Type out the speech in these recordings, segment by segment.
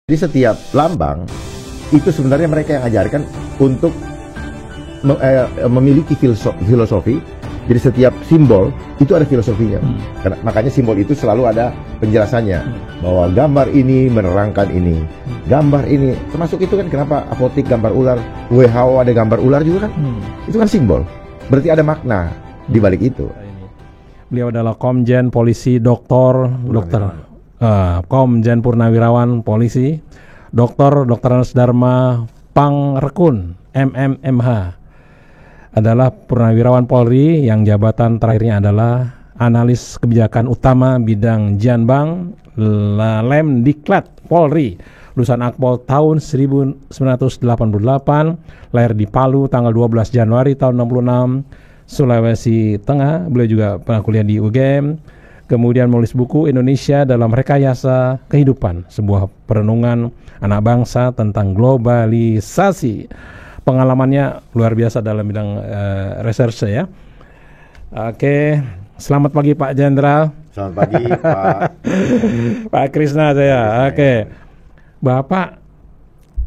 Di setiap lambang itu sebenarnya mereka yang ajarkan untuk memiliki filosofi. Jadi setiap simbol itu ada filosofinya. Karena makanya simbol itu selalu ada penjelasannya bahwa gambar ini menerangkan ini, gambar ini termasuk itu kan kenapa apotik gambar ular, WHO ada gambar ular juga kan? Itu kan simbol. Berarti ada makna di balik itu. Beliau adalah Komjen Polisi Dokter Komjen Purnawirawan Polisi Dr. Anas Dharma Pangrekun MMMH adalah Purnawirawan Polri yang jabatan terakhirnya adalah Analis Kebijakan Utama Bidang Janbang Lemdiklat Polri, lulusan Akpol tahun 1988, lahir di Palu tanggal 12 Januari tahun 66, Sulawesi Tengah. Beliau juga pernah kuliah di UGM, kemudian menulis buku Indonesia dalam Rekayasa Kehidupan, sebuah perenungan anak bangsa tentang globalisasi. Pengalamannya luar biasa dalam bidang reserse ya. Oke, selamat pagi Pak Jenderal. Selamat pagi Pak. Pak Krisna saya. Oke, Bapak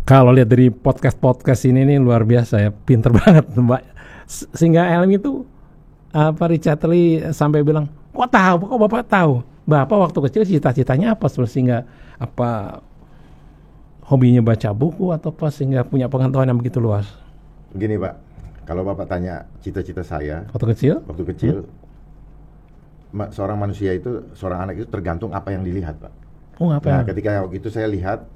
kalau lihat dari podcast ini nih luar biasa ya, pinter banget Mbak. Sehingga Elmi itu Richard Lee sampai bilang, kok Bapak tahu? Bapak waktu kecil cita-citanya apa sehingga apa? Hobinya baca buku atau apa sehingga punya pengetahuan yang begitu luas? Begini Pak, kalau Bapak tanya cita-cita saya waktu kecil, seorang manusia itu, seorang anak itu tergantung apa yang dilihat Pak. Ketika waktu itu saya lihat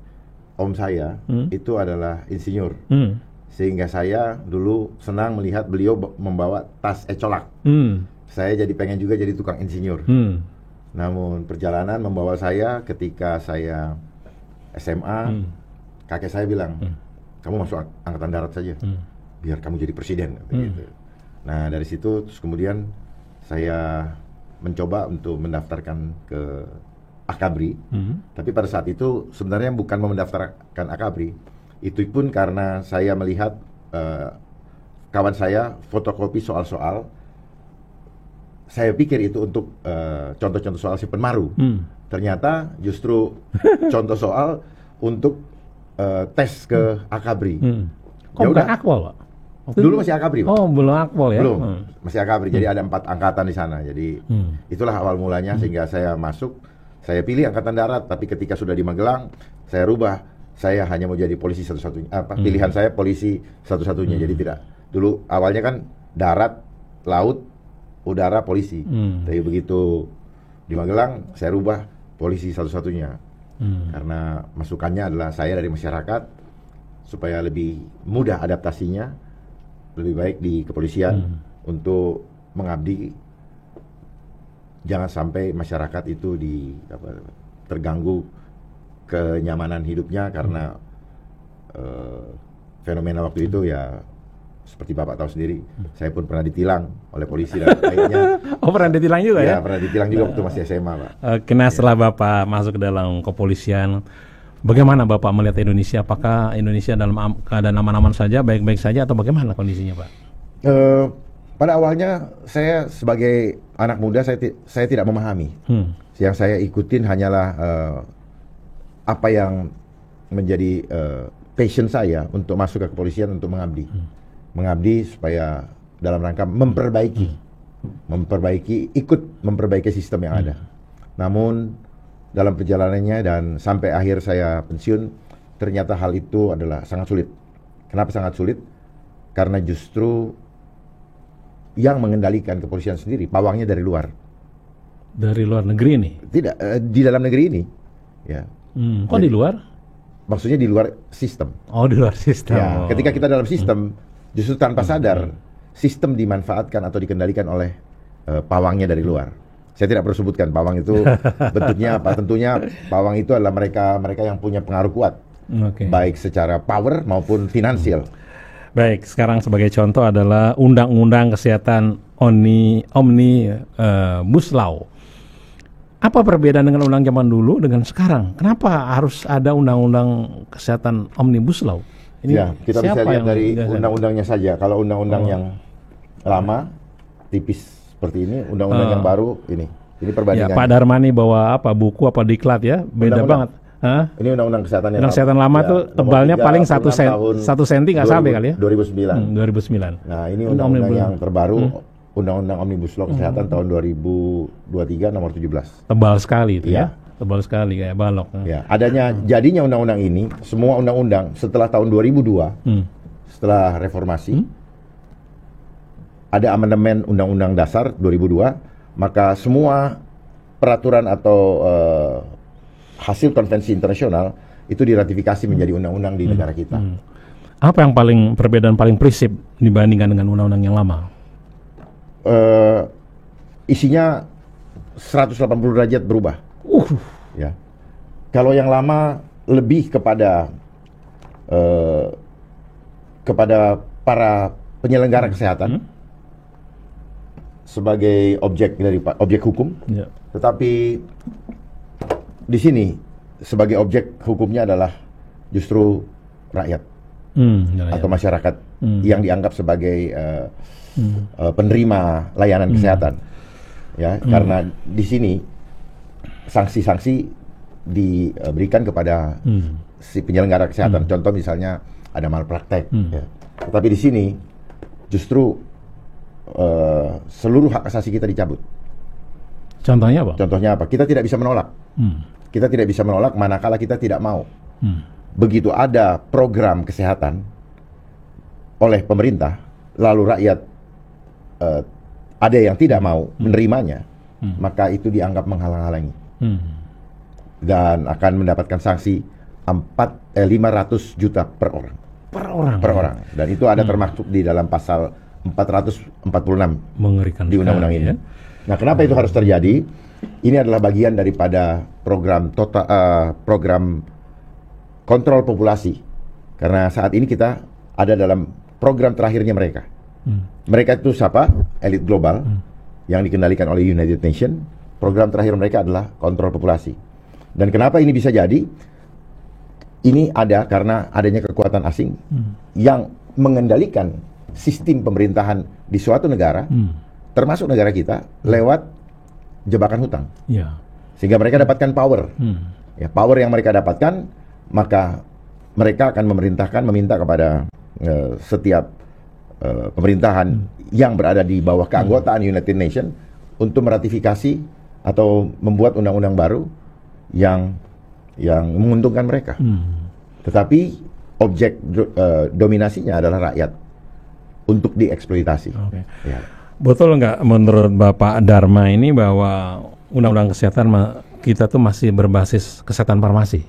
om saya itu adalah insinyur, sehingga saya dulu senang melihat beliau membawa tas ecolak. Saya jadi pengen juga jadi tukang insinyur. Namun perjalanan membawa saya ketika saya SMA, kakek saya bilang, kamu masuk angkatan darat saja, biar kamu jadi presiden. Gitu. Nah dari situ terus kemudian saya mencoba untuk mendaftarkan ke Akabri, tapi pada saat itu sebenarnya bukan mau mendaftarkan Akabri, itu pun karena saya melihat kawan saya fotokopi soal-soal, saya pikir itu untuk contoh-contoh soal si Penmaru. Ternyata justru contoh soal untuk tes ke Akabri. Kok bukan Akpol Pak? Dulu masih Akabri Pak. Oh belum Akpol ya? Belum, masih Akabri. Jadi ada 4 angkatan di sana. Jadi itulah awal mulanya sehingga saya masuk. Saya pilih angkatan darat, tapi ketika sudah di Magelang, saya rubah. Saya hanya mau jadi polisi satu-satunya. Pilihan saya polisi satu-satunya. Jadi tidak. Dulu awalnya kan darat, laut, udara, polisi. Tapi begitu di Magelang, saya rubah polisi satu-satunya. Karena masukannya adalah saya dari masyarakat, supaya lebih mudah adaptasinya, lebih baik di kepolisian untuk mengabdi. Jangan sampai masyarakat itu terganggu kenyamanan hidupnya karena fenomena waktu itu ya seperti Bapak tahu sendiri, saya pun pernah ditilang oleh polisi dan lainnya. Oh pernah ditilang juga ya? Ya pernah ditilang juga waktu masih SMA Pak. Kena setelah Bapak masuk ke dalam kepolisian, bagaimana Bapak melihat Indonesia? Apakah Indonesia dalam keadaan aman-aman saja, baik-baik saja atau bagaimana kondisinya Pak? Pada awalnya saya sebagai anak muda saya tidak memahami. Yang saya ikutin hanyalah apa yang menjadi passion saya untuk masuk ke kepolisian untuk mengabdi. Mengabdi supaya dalam rangka memperbaiki, ikut memperbaiki sistem yang ada. Namun dalam perjalanannya dan sampai akhir saya pensiun, ternyata hal itu adalah sangat sulit. Kenapa sangat sulit? Karena justru yang mengendalikan kepolisian sendiri, pawangnya dari luar. Dari luar negeri ini? Tidak, di dalam negeri ini. Ya. Kok di luar? Maksudnya di luar sistem. Oh, di luar sistem. Ya, ketika kita dalam sistem, justru tanpa sadar, sistem dimanfaatkan atau dikendalikan oleh pawangnya dari luar. Saya tidak perlu sebutkan pawang itu bentuknya apa. Tentunya pawang itu adalah mereka yang punya pengaruh kuat, baik secara power maupun finansial. Baik, sekarang sebagai contoh adalah Undang-Undang Kesehatan Omnibus Law. Apa perbedaan dengan undang zaman dulu dengan sekarang? Kenapa harus ada Undang-Undang Kesehatan Omnibus Law? Ini ya, kita bisa lihat dari undang-undangnya saja. Kalau undang-undang yang lama, tipis seperti ini, undang-undang yang baru ini perbandingan. Ya, Pak Darmani bawa apa buku apa diklat ya, beda banget. Ini undang-undang kesehatan yang kesehatan lama tuh tebalnya paling 1 senti nggak sampai kali ya? 2009. 2009. Nah, ini undang-undang yang terbaru, Undang-Undang Omnibus Law Kesehatan tahun 2023 nomor 17. Tebal sekali itu ya. Tebal sekali kayak balok. Ya, jadinya undang-undang ini, semua undang-undang setelah tahun 2002, setelah reformasi, ada amandemen Undang-Undang Dasar 2002, maka semua peraturan atau hasil konvensi internasional itu diratifikasi menjadi undang-undang di negara kita. Apa yang perbedaan paling prinsip dibandingkan dengan undang-undang yang lama? Isinya 180 derajat berubah. Ya. Kalau yang lama lebih kepada para penyelenggara kesehatan sebagai objek hukum, tetapi di sini sebagai objek hukumnya adalah justru rakyat atau masyarakat yang dianggap sebagai penerima layanan kesehatan, ya, karena di sini sanksi-sanksi diberikan kepada si penyelenggara kesehatan. Contoh misalnya ada malpraktek, ya. Tetapi di sini justru seluruh hak asasi kita dicabut. Contohnya apa? Contohnya apa? Kita tidak bisa menolak. Kita tidak bisa menolak manakala kita tidak mau. Begitu ada program kesehatan oleh pemerintah, lalu rakyat ada yang tidak mau menerimanya, maka itu dianggap menghalang-halangi dan akan mendapatkan sanksi 500 juta per orang. Per orang. Dan itu ada termaktub di dalam pasal 446 mengerikan di undang-undang ini. Ya? Nah, kenapa itu harus terjadi? Ini adalah bagian daripada program kontrol populasi. Karena saat ini kita ada dalam program terakhirnya mereka. Mereka itu siapa? Elit global yang dikendalikan oleh United Nations. Program terakhir mereka adalah kontrol populasi. Dan kenapa ini bisa jadi? Ini ada karena adanya kekuatan asing yang mengendalikan sistem pemerintahan di suatu negara, termasuk negara kita, lewat jebakan hutang. Sehingga mereka dapatkan power. Ya, power yang mereka dapatkan, maka mereka akan meminta kepada setiap pemerintahan yang berada di bawah keanggotaan United Nations untuk meratifikasi atau membuat undang-undang baru yang menguntungkan mereka. Tetapi objek dominasinya adalah rakyat untuk dieksploitasi. Ya. Betul nggak menurut Bapak Dharma ini bahwa undang-undang kesehatan kita tuh masih berbasis kesehatan farmasi?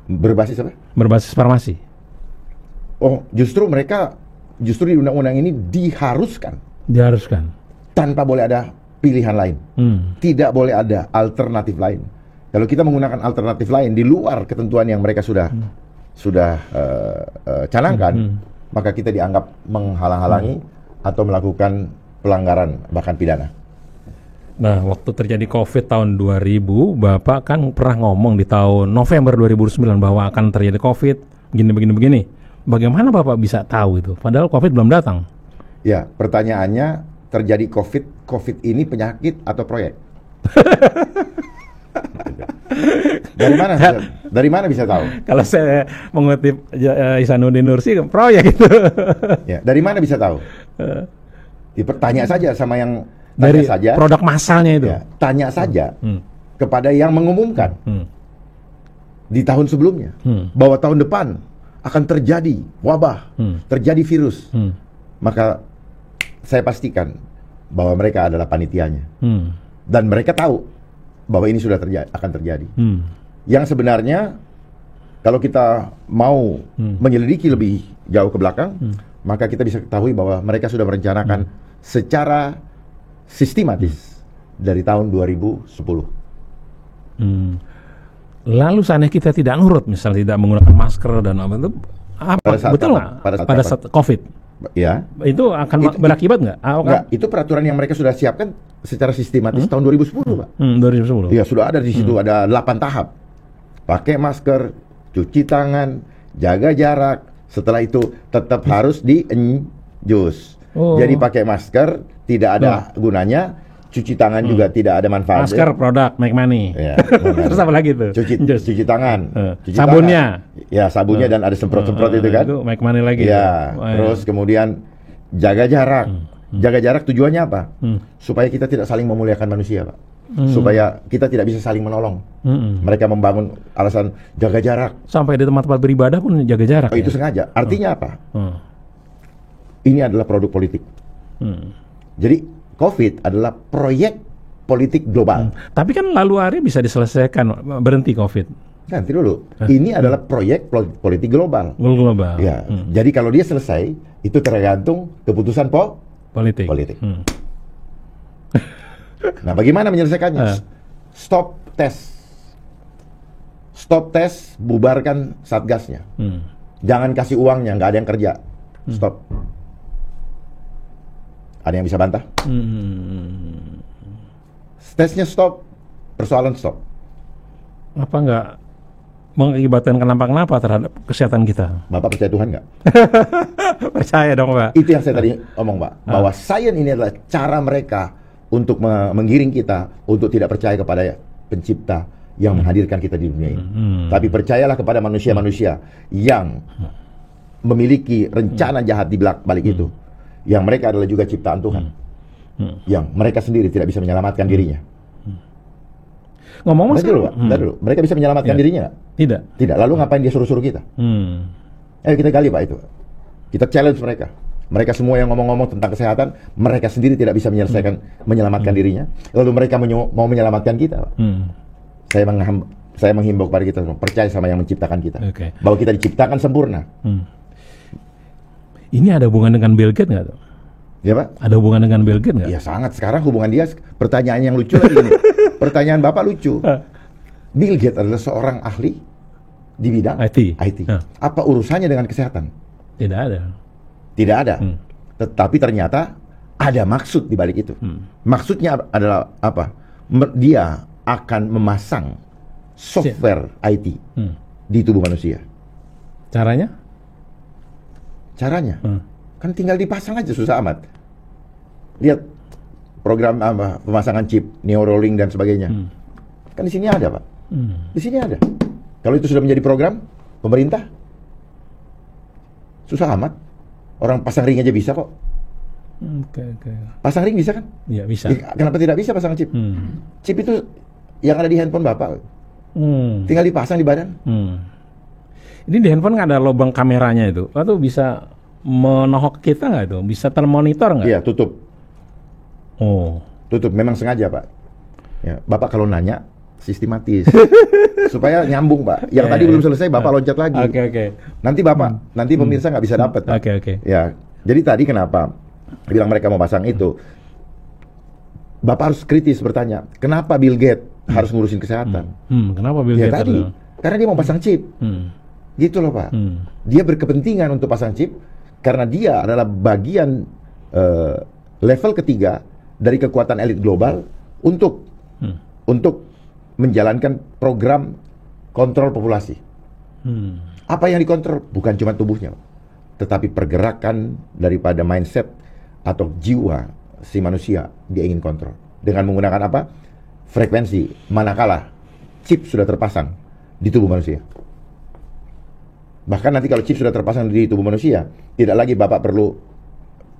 Berbasis apa? Berbasis farmasi. Oh, justru di undang-undang ini diharuskan tanpa boleh ada pilihan lain. Tidak boleh ada alternatif lain. Kalau kita menggunakan alternatif lain di luar ketentuan yang mereka sudah canangkan, maka kita dianggap menghalang-halangi atau melakukan pelanggaran bahkan pidana. Nah, waktu terjadi COVID tahun 2000, Bapak kan pernah ngomong di tahun November 2009 bahwa akan terjadi COVID begini. Bagaimana Bapak bisa tahu itu? Padahal COVID belum datang. Ya, pertanyaannya terjadi COVID ini penyakit atau proyek? Dari mana bisa tahu? Kalau saya mengutip Ihsanuddin Nursi, proyek itu. Ya, dari mana bisa tahu? Tanya saja sama yang dari saja, produk masalnya itu. Ya, tanya saja kepada yang mengumumkan di tahun sebelumnya bahwa tahun depan akan terjadi wabah, terjadi virus. Maka saya pastikan bahwa mereka adalah panitianya dan mereka tahu bahwa ini sudah akan terjadi. Yang sebenarnya kalau kita mau menyelidiki lebih jauh ke belakang, maka kita bisa ketahui bahwa mereka sudah merencanakan secara sistematis dari tahun 2010. Lalu seandainya kita tidak nurut, misalnya tidak menggunakan masker dan betul nggak? Pada saat COVID, ya, itu akan berakibat nggak? Enggak, itu peraturan yang mereka sudah siapkan secara sistematis tahun 2010, Pak. 2010. Ya, sudah ada di situ, ada 8 tahap. Pakai masker, cuci tangan, jaga jarak. Setelah itu tetap harus di-enjus. Jadi pakai masker tidak ada gunanya Cuci tangan juga tidak ada manfaat. Masker produk Make Money. Ya, terus apa lagi tuh? Cuci tangan. Sabunnya. Tangan. Ya, sabunnya dan ada semprot-semprot itu kan. Itu Make Money lagi. Ya, terus kemudian jaga jarak. Jaga jarak tujuannya apa? Supaya kita tidak saling memuliakan manusia, Pak. Supaya kita tidak bisa saling menolong. Mereka membangun alasan jaga jarak. Sampai di tempat-tempat beribadah pun jaga jarak. Oh, itu sengaja. Artinya apa? Ini adalah produk politik. Jadi COVID adalah proyek politik global. Tapi kan lalu hari bisa diselesaikan, berhenti COVID. Nanti dulu. Ini adalah proyek politik global. Global. Ya. Jadi kalau dia selesai, itu tergantung keputusan politik. Nah, bagaimana menyelesaikannya? Stop tes, bubarkan satgasnya. Jangan kasih uangnya, nggak ada yang kerja. Stop. Ada yang bisa bantah? Tesnya stop, persoalan stop. Apa nggak mengakibatkan kenapa-kenapa terhadap kesehatan kita? Bapak percaya Tuhan nggak? Percaya dong, Pak. Itu yang saya tadi omong, Pak. Bahwa sains ini adalah cara mereka untuk menggiring kita untuk tidak percaya kepada pencipta yang menghadirkan kita di dunia ini. Tapi percayalah kepada manusia-manusia yang memiliki rencana jahat di balik itu. Yang mereka adalah juga ciptaan Tuhan. Yang mereka sendiri tidak bisa menyelamatkan dirinya. Ngomong-ngomong dulu. Mereka bisa menyelamatkan dirinya nggak? Tidak. Lalu ngapain dia suruh-suruh kita? Ayo kita gali, Pak, itu. Kita challenge mereka. Mereka semua yang ngomong-ngomong tentang kesehatan, mereka sendiri tidak bisa menyelamatkan dirinya. Lalu mereka mau menyelamatkan kita, Pak. Saya menghimbau kepada kita semua, percaya sama yang menciptakan kita. Bahwa kita diciptakan sempurna. Ini ada hubungan dengan Bill Gates nggak tuh? Ya, Pak? Ada hubungan dengan Bill Gates nggak? Ya sangat. Sekarang hubungan dia, pertanyaan yang lucu lagi ini. Pertanyaan Bapak lucu. Bill Gates adalah seorang ahli di bidang IT. Apa urusannya dengan kesehatan? Tidak ada. Tidak ada. Tetapi ternyata ada maksud di balik itu. Maksudnya adalah apa? Dia akan memasang software IT di tubuh manusia. Caranya? Kan tinggal dipasang aja, susah amat. Lihat program pemasangan chip, Neuralink dan sebagainya. Kan di sini ada, Pak. Di sini ada. Kalau itu sudah menjadi program pemerintah, susah amat. Orang pasang ring aja bisa kok. Pasang ring bisa kan? Iya, bisa. Kenapa tidak bisa pasang chip? Chip itu yang ada di handphone Bapak. Tinggal dipasang di badan. Ini di handphone nggak ada lubang kameranya itu? Atau bisa menohok kita nggak itu? Bisa termonitor nggak? Iya, tutup. Tutup, memang sengaja, Pak. Ya, Bapak kalau nanya sistematis supaya nyambung, Pak. Yang tadi belum selesai Bapak loncat lagi. Oke. Nanti Bapak, nanti pemirsa nggak bisa dapat, Pak. Oke. Ya, jadi tadi kenapa bilang mereka mau pasang itu? Bapak harus kritis bertanya, kenapa Bill Gates harus ngurusin kesehatan? Kenapa Bill Gates? Tadi, karena dia mau pasang chip. Gitu loh, Pak. Dia berkepentingan untuk pasang chip karena dia adalah bagian level ketiga dari kekuatan elit global untuk menjalankan program kontrol populasi. Apa yang dikontrol? Bukan cuma tubuhnya, tetapi pergerakan daripada mindset atau jiwa si manusia dia ingin kontrol. Dengan menggunakan apa? Frekuensi, manakala chip sudah terpasang di tubuh manusia. Bahkan nanti kalau chip sudah terpasang di tubuh manusia, tidak lagi Bapak perlu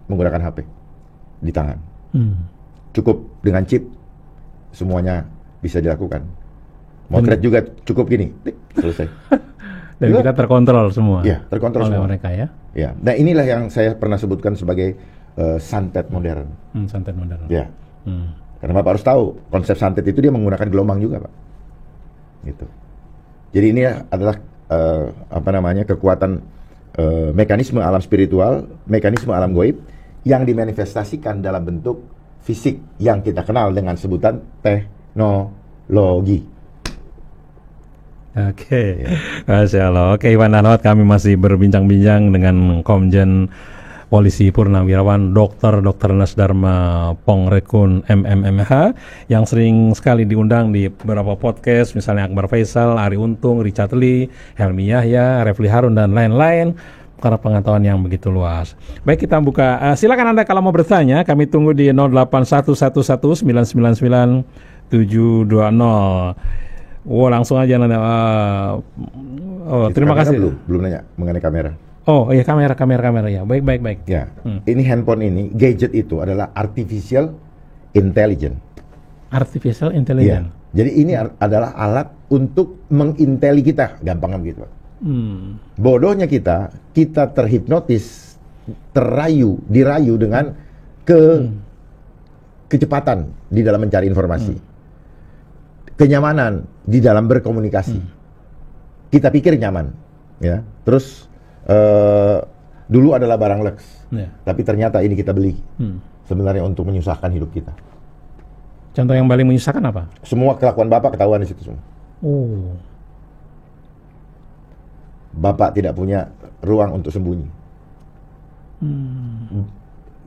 menggunakan HP di tangan. Cukup dengan chip, semuanya bisa dilakukan. Motret juga cukup gini, selesai. Dan kita terkontrol semua. Iya, terkontrol oleh semua. mereka ya. Ya. Nah, inilah yang saya pernah sebutkan sebagai santet modern. Santet modern. Ya. Karena Bapak harus tahu konsep santet itu dia menggunakan gelombang juga, Pak. Gitu. Jadi ini adalah kekuatan mekanisme alam spiritual, mekanisme alam gaib yang dimanifestasikan dalam bentuk fisik yang kita kenal dengan sebutan teknologi. Masya Allah. Oke, Iwan Anwat, kami masih berbincang-bincang dengan Komjen Polisi Purnawirawan Dr. Nas Dharma Pongrekun MMMH yang sering sekali diundang di beberapa podcast, misalnya Akbar Faisal, Ari Untung, Richard Lee, Helmi Yahya, Refli Harun dan lain-lain. karena pengetahuan yang begitu luas. Baik, kita buka. Silakan Anda kalau mau bertanya, kami tunggu di 08111999720. Langsung aja Anda. Terima kasih. Belum nanya mengenai kamera. Oh iya, kamera ya. Baik. Ya. Ini handphone ini, gadget itu adalah artificial intelligence. Artificial intelligence. Ya. Jadi ini adalah alat untuk menginteli kita, gampang begitu. Bodohnya kita terhipnotis, dirayu dengan kecepatan di dalam mencari informasi, kenyamanan di dalam berkomunikasi. Kita pikir nyaman, ya. Terus dulu adalah barang lux, tapi ternyata ini kita beli sebenarnya untuk menyusahkan hidup kita. Contoh yang paling menyusahkan apa? Semua kelakuan Bapak ketahuan di situ semua. Oh. Bapak tidak punya ruang untuk sembunyi.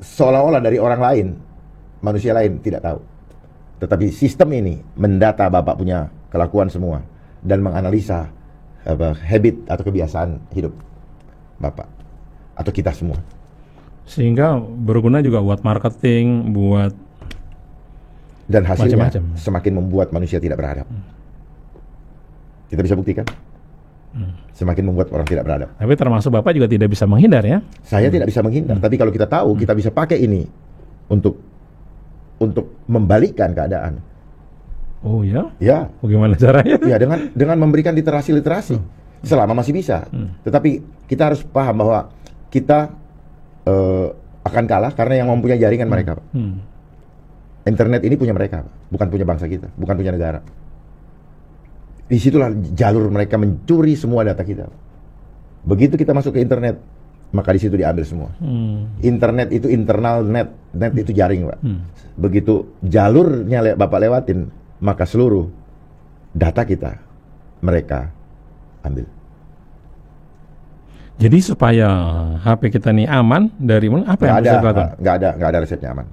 Seolah-olah dari orang lain, manusia lain tidak tahu. Tetapi sistem ini mendata Bapak punya kelakuan semua dan menganalisa habit atau kebiasaan hidup Bapak atau kita semua. Sehingga berguna juga buat marketing, buat dan hasilnya macam-macam. Semakin membuat manusia tidak beradab. Kita bisa buktikan. Semakin membuat orang tidak beradab. Tapi termasuk Bapak juga tidak bisa menghindar ya? Saya tidak bisa menghindar. Tapi kalau kita tahu, kita bisa pakai ini untuk membalikkan keadaan. Oh ya? Ya. Bagaimana caranya? Ya, dengan memberikan literasi. Selama masih bisa. Tetapi kita harus paham bahwa kita akan kalah karena yang mempunyai jaringan mereka. Internet ini punya mereka, bukan punya bangsa kita, bukan punya negara. Disitulah jalur mereka mencuri semua data kita. Begitu kita masuk ke internet, maka di situ diambil semua. Internet itu internal net itu jaring, Pak. Begitu jalurnya Bapak lewatin, maka seluruh data kita mereka ambil. Jadi supaya HP kita ini aman dari apa yang bisa dilakukan? Nggak ada resepnya aman.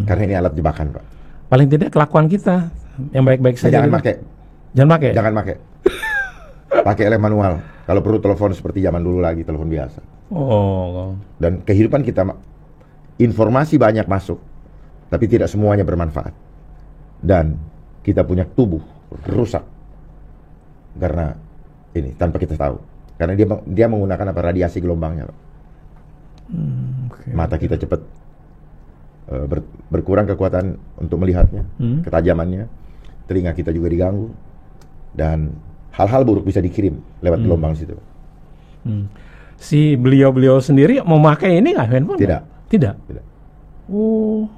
Karena ini alat jebakan, Pak. Paling tidak kelakuan kita yang baik-baik saja. Jangan pakai. Pakai lem manual. Kalau perlu telepon seperti zaman dulu lagi, telepon biasa. Oh. Dan kehidupan kita informasi banyak masuk, tapi tidak semuanya bermanfaat. Dan kita punya tubuh rusak karena ini tanpa kita tahu. Karena dia menggunakan radiasi gelombangnya, Pak. Mata kita cepat berkurang kekuatan untuk melihatnya, ketajamannya. Telinga kita juga diganggu, dan hal-hal buruk bisa dikirim lewat gelombang situ. Si beliau sendiri memakai ini nggak handphone? Tidak. Oh.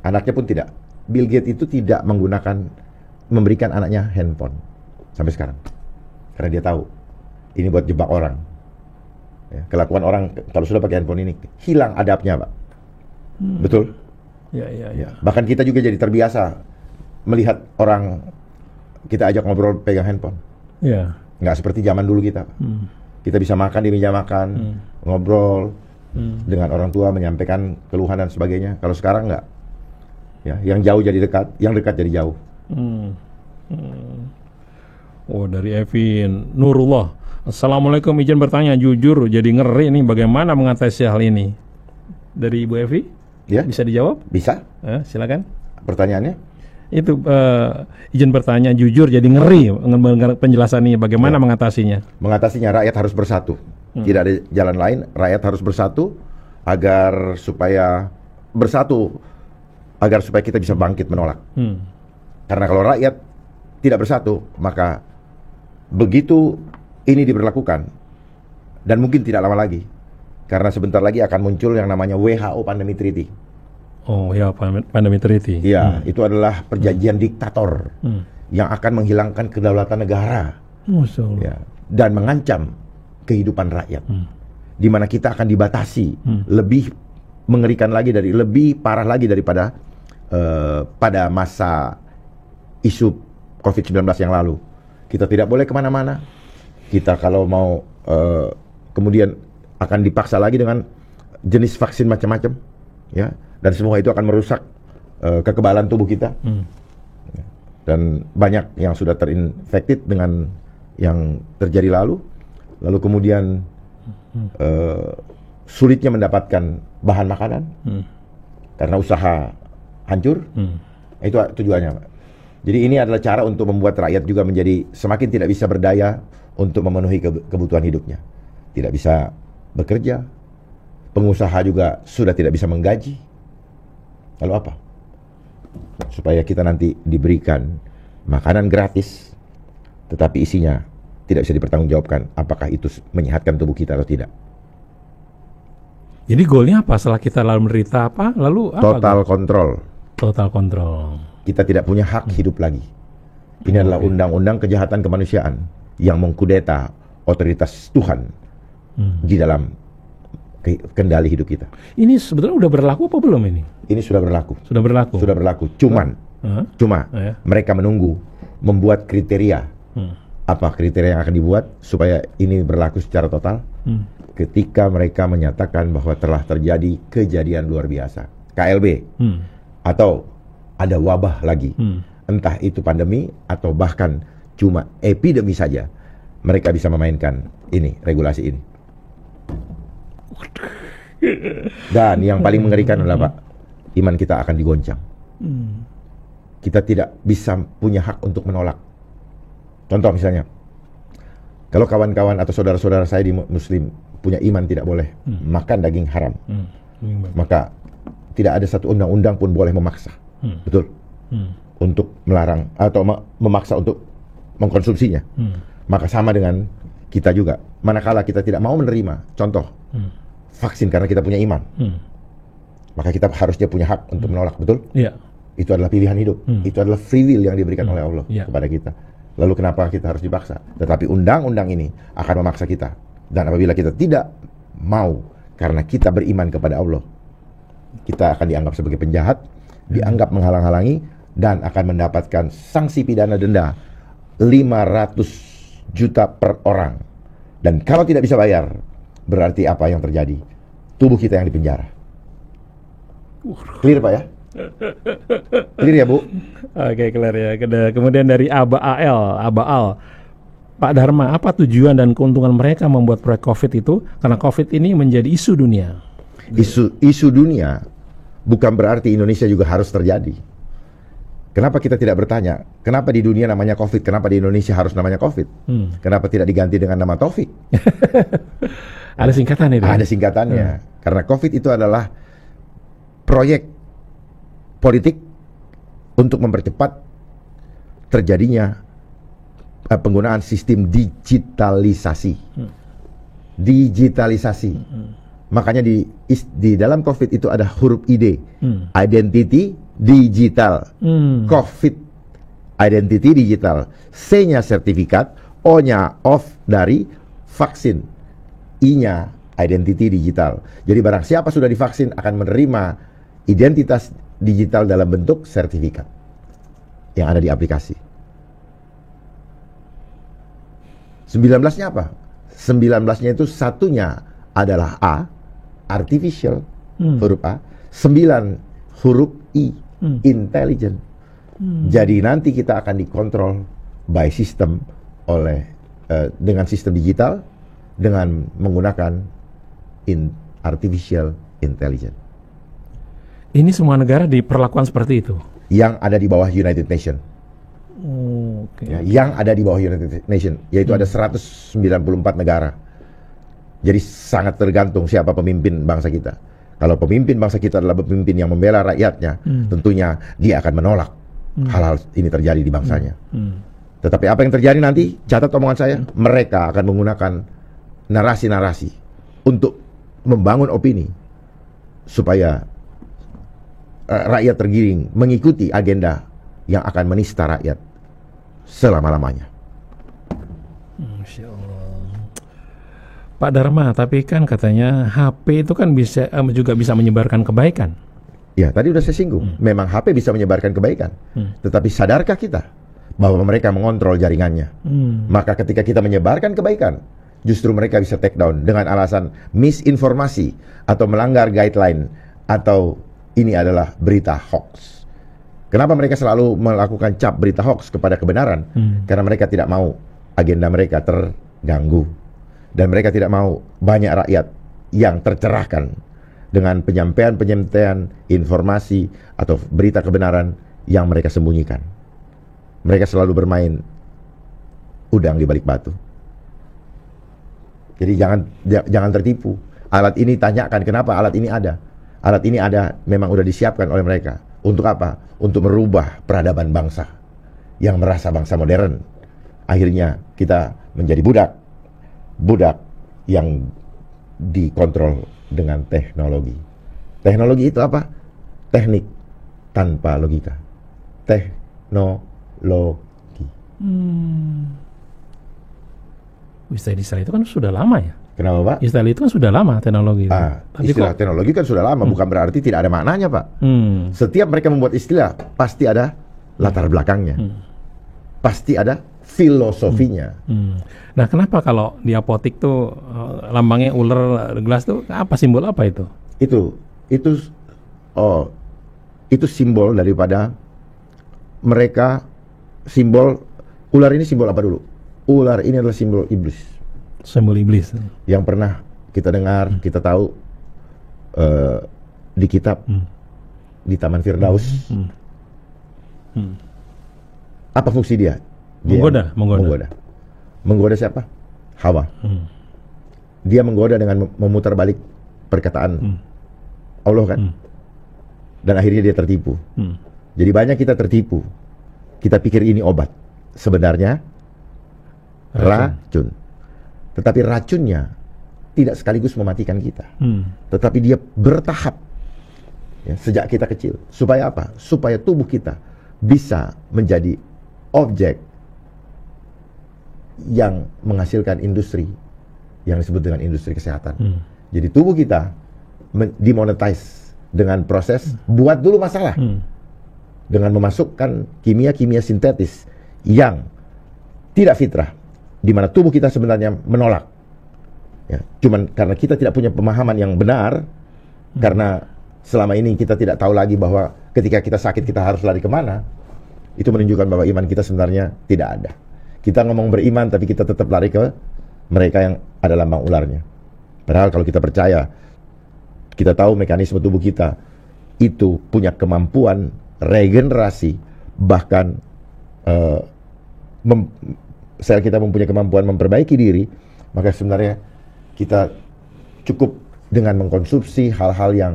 Anaknya pun tidak. Bill Gates itu tidak memberikan anaknya handphone sampai sekarang, karena dia tahu ini buat jebak orang. Ya, kelakuan orang kalau sudah pakai handphone ini hilang adabnya, Pak. Betul? Ya. Bahkan kita juga jadi terbiasa melihat orang kita ajak ngobrol pegang handphone. Ya. Nggak seperti zaman dulu kita. Kita bisa makan di meja makan, ngobrol dengan orang tua, menyampaikan keluhan dan sebagainya. Kalau sekarang nggak. Ya, yang jauh jadi dekat, yang dekat jadi jauh. Oh, dari Evin Nurullah. Assalamualaikum, izin bertanya, jujur jadi ngeri nih, bagaimana mengatasi hal ini? Dari Ibu Evi? Ya. Bisa dijawab? Bisa. Silakan. Pertanyaannya? Itu izin bertanya, jujur jadi ngeri mendengar penjelasannya, bagaimana mengatasinya? Mengatasinya rakyat harus bersatu. Tidak ada jalan lain, rakyat harus bersatu agar supaya kita bisa bangkit menolak. Karena kalau rakyat tidak bersatu, maka begitu ini diberlakukan, dan mungkin tidak lama lagi, karena sebentar lagi akan muncul yang namanya WHO Pandemic Treaty. Oh ya, Pandemic Treaty. Iya, itu adalah perjanjian diktator yang akan menghilangkan kedaulatan negara, ya, dan mengancam kehidupan rakyat, di mana kita akan dibatasi, lebih mengerikan lagi lebih parah lagi daripada pada masa isu COVID-19 yang lalu. Kita tidak boleh kemana-mana. Kita kalau mau kemudian akan dipaksa lagi dengan jenis vaksin macam-macam, ya, dan semua itu akan merusak kekebalan tubuh kita. Dan banyak yang sudah terinfekted dengan yang terjadi lalu. lalu kemudian sulitnya mendapatkan bahan makanan karena usaha hancur. Itu tujuannya, Pak. Jadi ini adalah cara untuk membuat rakyat juga menjadi semakin tidak bisa berdaya untuk memenuhi kebutuhan hidupnya. Tidak bisa bekerja, pengusaha juga sudah tidak bisa menggaji. Lalu apa? Supaya kita nanti diberikan makanan gratis, tetapi isinya tidak bisa dipertanggungjawabkan apakah itu menyehatkan tubuh kita atau tidak. Jadi goalnya apa setelah kita lalu menderita apa? Lalu apa? Total kontrol. Total kontrol. Kita tidak punya hak hidup lagi. Ini adalah undang-undang kejahatan kemanusiaan yang mengkudeta otoritas Tuhan di dalam kendali hidup kita. Ini sebetulnya udah berlaku apa belum ini? Ini sudah berlaku. Sudah berlaku. Sudah berlaku. Cuma mereka menunggu membuat kriteria. Apa kriteria yang akan dibuat supaya ini berlaku secara total? Ketika mereka menyatakan bahwa telah terjadi kejadian luar biasa, KLB, atau ada wabah lagi, entah itu pandemi atau bahkan cuma epidemi saja, mereka bisa memainkan ini, regulasi ini. Dan yang paling mengerikan adalah, Pak, iman kita akan digoncang. Kita tidak bisa punya hak untuk menolak. Contoh misalnya, kalau kawan-kawan atau saudara-saudara saya di Muslim punya iman tidak boleh makan daging haram, maka tidak ada satu undang-undang pun boleh memaksa, betul, untuk melarang atau memaksa untuk mengkonsumsinya. Maka sama dengan kita juga, manakala kita tidak mau menerima, contoh, vaksin karena kita punya iman, maka kita harusnya punya hak untuk menolak, betul? Itu adalah pilihan hidup, itu adalah free will yang diberikan oleh Allah kepada kita. Lalu kenapa kita harus dipaksa? Tetapi undang-undang ini akan memaksa kita. Dan apabila kita tidak mau karena kita beriman kepada Allah, kita akan dianggap sebagai penjahat, dianggap menghalang-halangi, dan akan mendapatkan sanksi pidana denda 500 juta per orang. Dan kalau tidak bisa bayar, berarti apa yang terjadi? Tubuh kita yang dipenjara. Clear, Pak ya? Clear ya, Bu? Oke, clear ya. Kemudian dari Abaal, Pak Dharma, apa tujuan dan keuntungan mereka membuat proyek COVID itu? Karena COVID ini menjadi isu dunia. Isu dunia bukan berarti Indonesia juga harus terjadi. Kenapa kita tidak bertanya, kenapa di dunia namanya COVID, kenapa di Indonesia harus namanya COVID? Kenapa tidak diganti dengan nama Taufik? Ada singkatan itu? Ada singkatannya. Karena COVID itu adalah proyek politik untuk mempercepat terjadinya penggunaan sistem digitalisasi. Digitalisasi. Makanya di dalam COVID itu ada huruf ID, identity digital, COVID identity digital, C-nya sertifikat, O-nya off dari vaksin, I-nya identity digital. Jadi barang siapa sudah divaksin akan menerima identitas digital dalam bentuk sertifikat yang ada di aplikasi. 19-nya apa? 19-nya itu satunya adalah A, artificial, huruf A, 9 huruf I, intelligent. Jadi nanti kita akan dikontrol by system dengan sistem digital dengan menggunakan artificial intelligence. Ini semua negara diperlakukan seperti itu? Yang ada di bawah United Nations. Ya, yang ada di bawah United Nations, yaitu ada 194 negara. Jadi sangat tergantung siapa pemimpin bangsa kita. Kalau pemimpin bangsa kita adalah pemimpin yang membela rakyatnya, tentunya dia akan menolak hal-hal ini terjadi di bangsanya. Tetapi apa yang terjadi nanti, catat omongan saya, mereka akan menggunakan narasi-narasi untuk membangun opini supaya rakyat tergiring mengikuti agenda yang akan menista rakyat selama-lamanya. Masya Allah. Pak Dharma, tapi kan katanya HP itu kan juga bisa menyebarkan kebaikan. Ya, tadi udah saya singgung. Memang HP bisa menyebarkan kebaikan. Tetapi sadarkah kita bahwa mereka mengontrol jaringannya? Maka ketika kita menyebarkan kebaikan, justru mereka bisa take down dengan alasan misinformasi atau melanggar guideline atau ini adalah berita hoax. Kenapa mereka selalu melakukan cap berita hoax kepada kebenaran? Karena mereka tidak mau agenda mereka terganggu. dan mereka tidak mau banyak rakyat yang tercerahkan dengan penyampaian informasi atau berita kebenaran yang mereka sembunyikan. Mereka selalu bermain udang di balik batu. Jadi jangan tertipu. Alat ini, tanyakan kenapa alat ini ada. Alat ini ada memang udah disiapkan oleh mereka. Untuk apa? Untuk merubah peradaban bangsa yang merasa bangsa modern. Akhirnya kita menjadi budak yang dikontrol dengan teknologi. Teknologi itu apa? Teknik tanpa logika. Teknologi. Istilah itu kan sudah lama ya? Kenapa, Pak? Istilah itu kan sudah lama, teknologi. Tapi istilah teknologi kan sudah lama, bukan berarti tidak ada maknanya, Pak. Setiap mereka membuat istilah, pasti ada latar belakangnya. Pasti ada filosofinya. Nah, kenapa kalau di apotik tuh lambangnya ular gelas tuh apa, simbol apa itu? Itu simbol daripada mereka, simbol ular ini simbol apa dulu? Ular ini adalah simbol iblis. Simbol iblis. Yang pernah kita dengar, kita tahu di kitab di Taman Firdaus. Apa fungsi dia? Menggoda siapa? Hawa. Dia menggoda dengan memutar balik perkataan Allah kan? Dan akhirnya dia tertipu. Jadi banyak kita tertipu. Kita pikir ini obat. Sebenarnya racun. Tetapi racunnya tidak sekaligus mematikan kita. Tetapi dia bertahap ya, sejak kita kecil. Supaya apa? Supaya tubuh kita bisa menjadi objek yang menghasilkan industri yang disebut dengan industri kesehatan. Jadi tubuh kita dimonetize dengan proses buat dulu masalah. Dengan memasukkan kimia-kimia sintetis yang tidak fitrah, di mana tubuh kita sebenarnya menolak. Ya, cuman karena kita tidak punya pemahaman yang benar, karena selama ini kita tidak tahu lagi bahwa ketika kita sakit kita harus lari kemana, itu menunjukkan bahwa iman kita sebenarnya tidak ada. Kita ngomong beriman tapi kita tetap lari ke mereka yang ada lambang ularnya. Padahal kalau kita percaya, kita tahu mekanisme tubuh kita itu punya kemampuan regenerasi, bahkan sel kita mempunyai kemampuan memperbaiki diri, maka sebenarnya kita cukup dengan mengkonsumsi hal-hal yang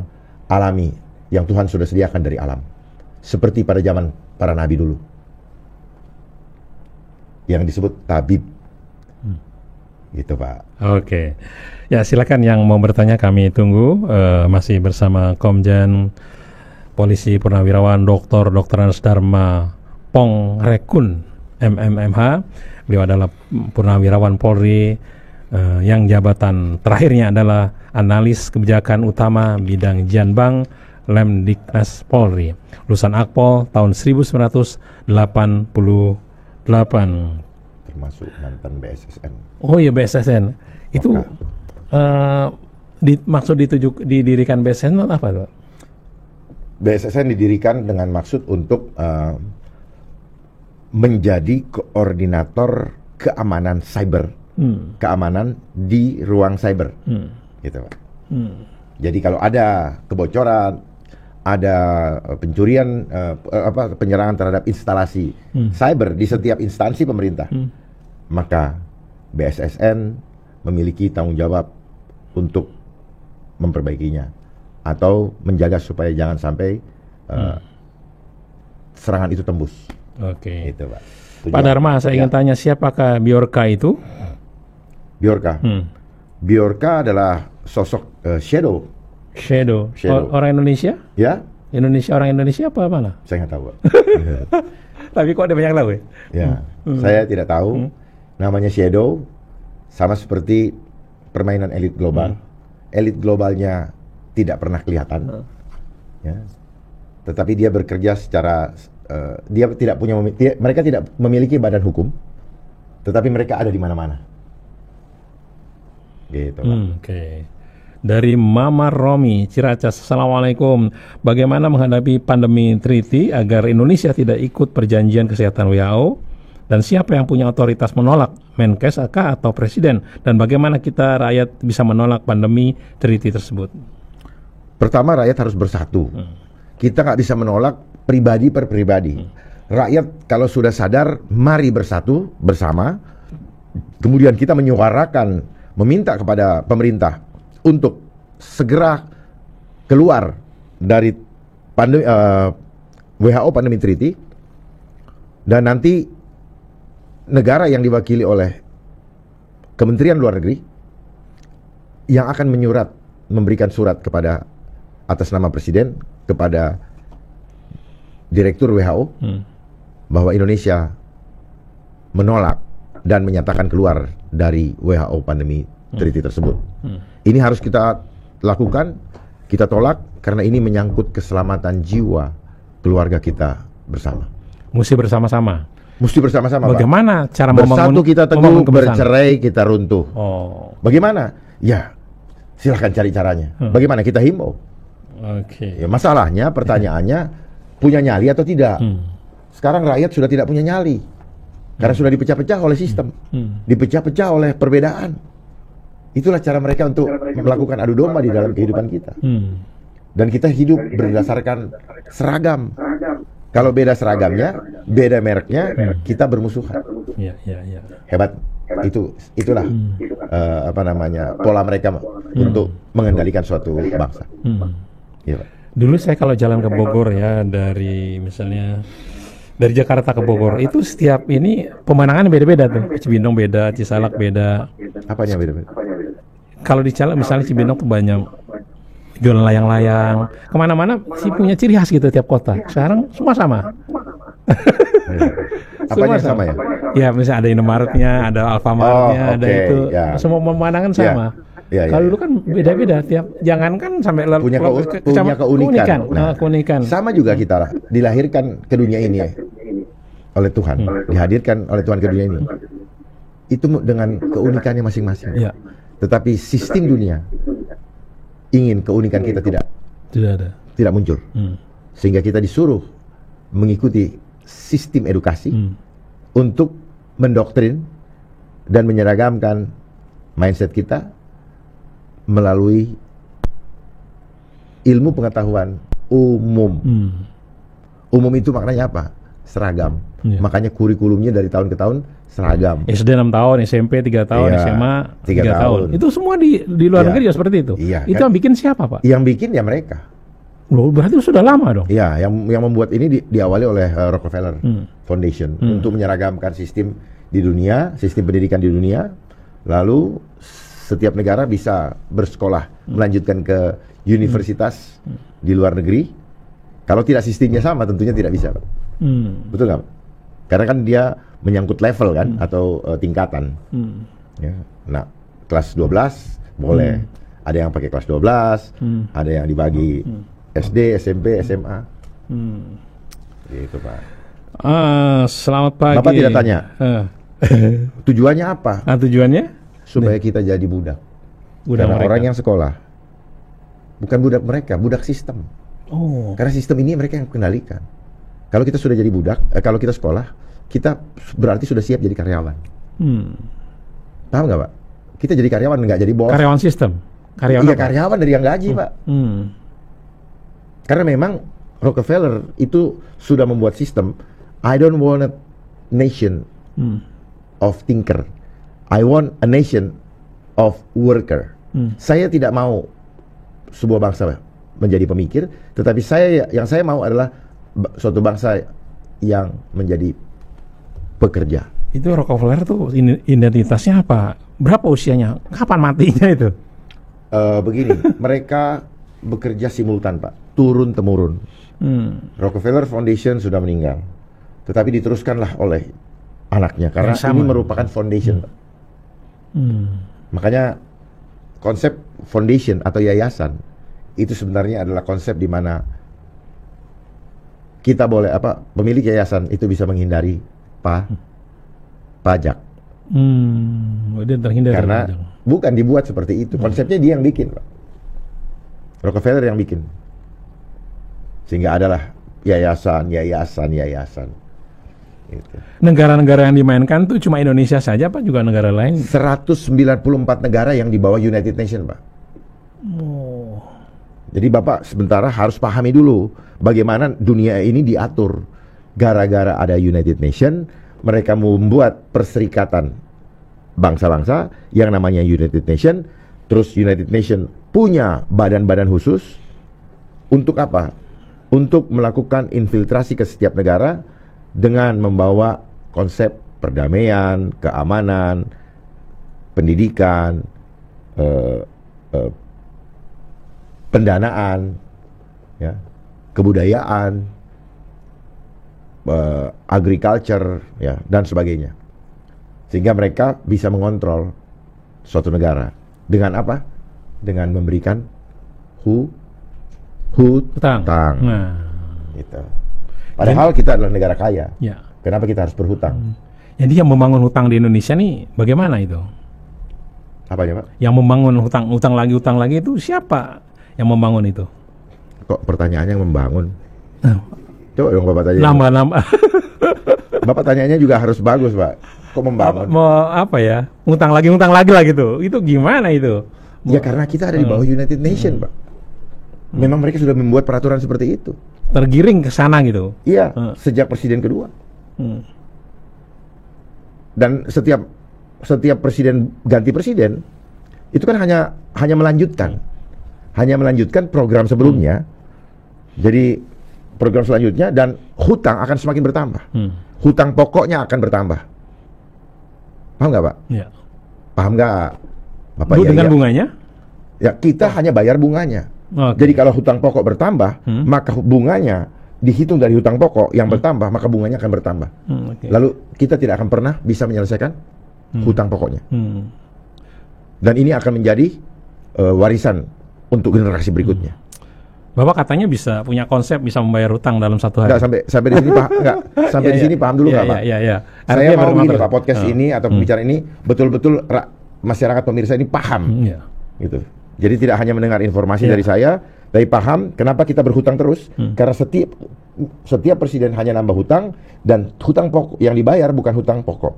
alami, yang Tuhan sudah sediakan dari alam. Seperti pada zaman para nabi dulu, yang disebut tabib. Gitu, Pak. Oke. Ya, silakan yang mau bertanya, kami tunggu. Masih bersama Komjen Polisi Purnawirawan Dr. Anas Dharma Pongrekun, MMMH. Beliau adalah Purnawirawan Polri yang jabatan terakhirnya adalah Analis Kebijakan Utama Bidang Janbang Lemdiknas Polri, lulusan Akpol tahun 1988. Termasuk mantan BSSN. Oh iya, BSSN. Itu maksud didirikan BSSN itu apa, Pak? BSSN didirikan dengan maksud untuk menjadi koordinator keamanan cyber, keamanan di ruang cyber, gitu, Pak. Jadi kalau ada kebocoran, ada pencurian, penyerangan terhadap instalasi cyber di setiap instansi pemerintah, maka BSSN memiliki tanggung jawab untuk memperbaikinya atau menjaga supaya jangan sampai serangan itu tembus. Oke. Itu, Pak. Pak Dharma, saya ingin tanya, siapakah Bjorka itu? Bjorka. Bjorka adalah sosok Shadow. Orang Indonesia? Ya. Orang Indonesia apa mana? Saya nggak tahu, Pak. Tapi kok ada banyak tahu ya? Ya, saya tidak tahu. Namanya Shadow, sama seperti permainan elit global. Elit globalnya tidak pernah kelihatan. Ya. Tetapi dia bekerja secara mereka tidak memiliki badan hukum, tetapi mereka ada di mana-mana. Gitu, Pak. Oke. Dari Mama Romi, Ciracas, Assalamualaikum. Bagaimana menghadapi pandemi treaty agar Indonesia tidak ikut perjanjian kesehatan WHO Dan siapa yang punya otoritas menolak, Menkes atau Presiden? Dan bagaimana kita rakyat bisa menolak pandemi treaty tersebut? Pertama, rakyat harus bersatu. Kita nggak bisa menolak pribadi per pribadi. Rakyat kalau sudah sadar, mari bersatu bersama. Kemudian kita menyuarakan, meminta kepada pemerintah untuk segera keluar dari pandemi, WHO Pandemic Treaty, dan nanti negara yang diwakili oleh Kementerian Luar Negeri yang akan memberikan surat kepada atas nama Presiden kepada Direktur WHO bahwa Indonesia menolak dan menyatakan keluar dari WHO Pandemi Treaty tersebut. Ini harus kita lakukan, kita tolak karena ini menyangkut keselamatan jiwa keluarga kita bersama. Mesti bersama-sama. Mesti bersama-sama. Bagaimana Pak? cara bersatu kita teguh, bercerai kita runtuh. Bagaimana? Ya, silahkan cari caranya. Bagaimana kita himbau? Ya, masalahnya, pertanyaannya, punya nyali atau tidak? Sekarang rakyat sudah tidak punya nyali karena sudah dipecah-pecah oleh sistem, dipecah-pecah oleh perbedaan. Itulah cara mereka untuk melakukan adu domba di dalam kehidupan kita. Dan kita hidup berdasarkan seragam. Kalau beda seragamnya, beda mereknya, kita bermusuhan. Hebat. Itulah pola mereka untuk mengendalikan suatu bangsa. Ya. Dulu saya kalau jalan ke Bogor ya, dari misalnya dari Jakarta ke Bogor, itu setiap ini pemandangan beda-beda tuh. Cibinong beda, Cisalak beda. Apanya beda-beda? Kalau di Cisalak misalnya Cibinong tuh banyak jualan layang-layang, kemana-mana sih punya ciri khas gitu tiap kota. Sekarang semua sama. Apanya sama ya? Ya misalnya ada Indomaretnya, ada Alfamartnya, ada itu, semua pemandangan sama. Kalau dulu kan beda-beda tiap, jangankan sampai punya keunikan. Keunikan. Sama juga kita dilahirkan ke dunia ini oleh Tuhan, dihadirkan oleh Tuhan ke dunia ini. Itu dengan keunikannya masing-masing. Tetapi sistem dunia ingin keunikan kita tidak muncul, sehingga kita disuruh mengikuti sistem edukasi untuk mendoktrin dan menyeragamkan mindset kita melalui ilmu pengetahuan umum. Umum itu maknanya apa? Seragam. Makanya kurikulumnya dari tahun ke tahun seragam. SD 6 tahun, SMP 3 tahun, SMA 3 tahun. Itu semua di luar negeri ya seperti itu. Itu yang bikin siapa, Pak? Yang bikin ya mereka. Loh, berarti sudah lama dong. Iya, yang membuat ini diawali oleh Rockefeller Foundation untuk menyeragamkan sistem di dunia, sistem pendidikan di dunia. Lalu setiap negara bisa bersekolah, melanjutkan ke universitas di luar negeri. Kalau tidak sistemnya sama, tentunya tidak bisa, Pak. Betul nggak? Karena kan dia menyangkut level kan, atau tingkatan. Ya. Nah, kelas 12 boleh. Ada yang pakai kelas 12, ada yang dibagi SD, SMP, SMA. Gitu, Pak. Selamat pagi. Bapak tidak tanya. Tujuannya apa? Tujuannya? Supaya kita jadi budak. Karena mereka. Orang yang sekolah bukan budak mereka, budak sistem. Karena sistem ini mereka yang kendalikan. Kalau kita sudah jadi budak, kalau kita sekolah, kita berarti sudah siap jadi karyawan. Paham nggak, Pak? Kita jadi karyawan, nggak jadi bos. Karyawan sistem. Karyawan dari yang gaji, Pak. Karena memang Rockefeller itu sudah membuat sistem. I don't want a nation of thinker. I want a nation of worker. Saya tidak mau sebuah bangsa menjadi pemikir, tetapi yang saya mau adalah suatu bangsa yang menjadi pekerja. Itu Rockefeller tuh identitasnya apa? Berapa usianya? Kapan matinya itu? Begini, mereka bekerja simultan, Pak, turun temurun. Rockefeller Foundation sudah meninggal, tetapi diteruskanlah oleh anaknya karena ini merupakan foundation, Pak. Makanya konsep foundation atau yayasan itu sebenarnya adalah konsep di mana kita boleh pemilik yayasan itu bisa menghindari pajak. Dia terhindar karena bukan dibuat seperti itu. Konsepnya dia yang bikin, Pak. Rockefeller yang bikin. Sehingga adalah yayasan. Gitu. Negara-negara yang dimainkan tuh cuma Indonesia saja, Pak, juga negara lain? 194 negara yang di bawah United Nations, Pak. Oh. Jadi Bapak sementara harus pahami dulu bagaimana dunia ini diatur. Gara-gara ada United Nations, mereka membuat perserikatan bangsa-bangsa yang namanya United Nations. Terus United Nations punya badan-badan khusus untuk apa? Untuk melakukan infiltrasi ke setiap negara dengan membawa konsep perdamaian, keamanan, pendidikan, pendanaan, ya, kebudayaan, agriculture, ya, dan sebagainya. Sehingga mereka bisa mengontrol suatu negara dengan apa? Dengan memberikan hutang. Nah. Gitu. Padahal kita adalah negara kaya. Ya. Kenapa kita harus berhutang? Jadi yang membangun hutang di Indonesia nih bagaimana itu? Apanya, Pak? Yang membangun hutang lagi itu siapa yang membangun itu? Kok pertanyaannya yang membangun? Coba dong Bapak tanya. Nambah. Bapak tanyanya juga harus bagus, Pak. Kok membangun? Apa ya? Hutang lagi lah gitu. Itu gimana itu? Ya karena kita ada di bawah United Nations, Pak. Memang mereka sudah membuat peraturan seperti itu. Tergiring ke sana gitu. Iya, sejak presiden kedua. Dan setiap presiden ganti presiden itu kan hanya melanjutkan program sebelumnya. Jadi program selanjutnya dan hutang akan semakin bertambah. Hutang pokoknya akan bertambah. Paham nggak, Pak? Iya. Paham nggak, Bapak? Dengan bunganya? Ya kita hanya bayar bunganya. Okay. Jadi kalau hutang pokok bertambah, maka bunganya dihitung dari hutang pokok yang bertambah, maka bunganya akan bertambah. Okay. Lalu kita tidak akan pernah bisa menyelesaikan hutang pokoknya. Dan ini akan menjadi warisan untuk generasi berikutnya. Bapak katanya bisa punya konsep bisa membayar hutang dalam 1 hari. Enggak, sampai di sini Pak. Di sini paham dulu nggak, Pak? Iya. Saya mau begini, Pak, podcast ini atau pembicaraan ini betul-betul masyarakat pemirsa ini paham. Gitu. Jadi tidak hanya mendengar informasi dari saya, tapi paham kenapa kita berhutang terus. Karena setiap presiden hanya nambah hutang, dan hutang pokok yang dibayar bukan hutang pokok.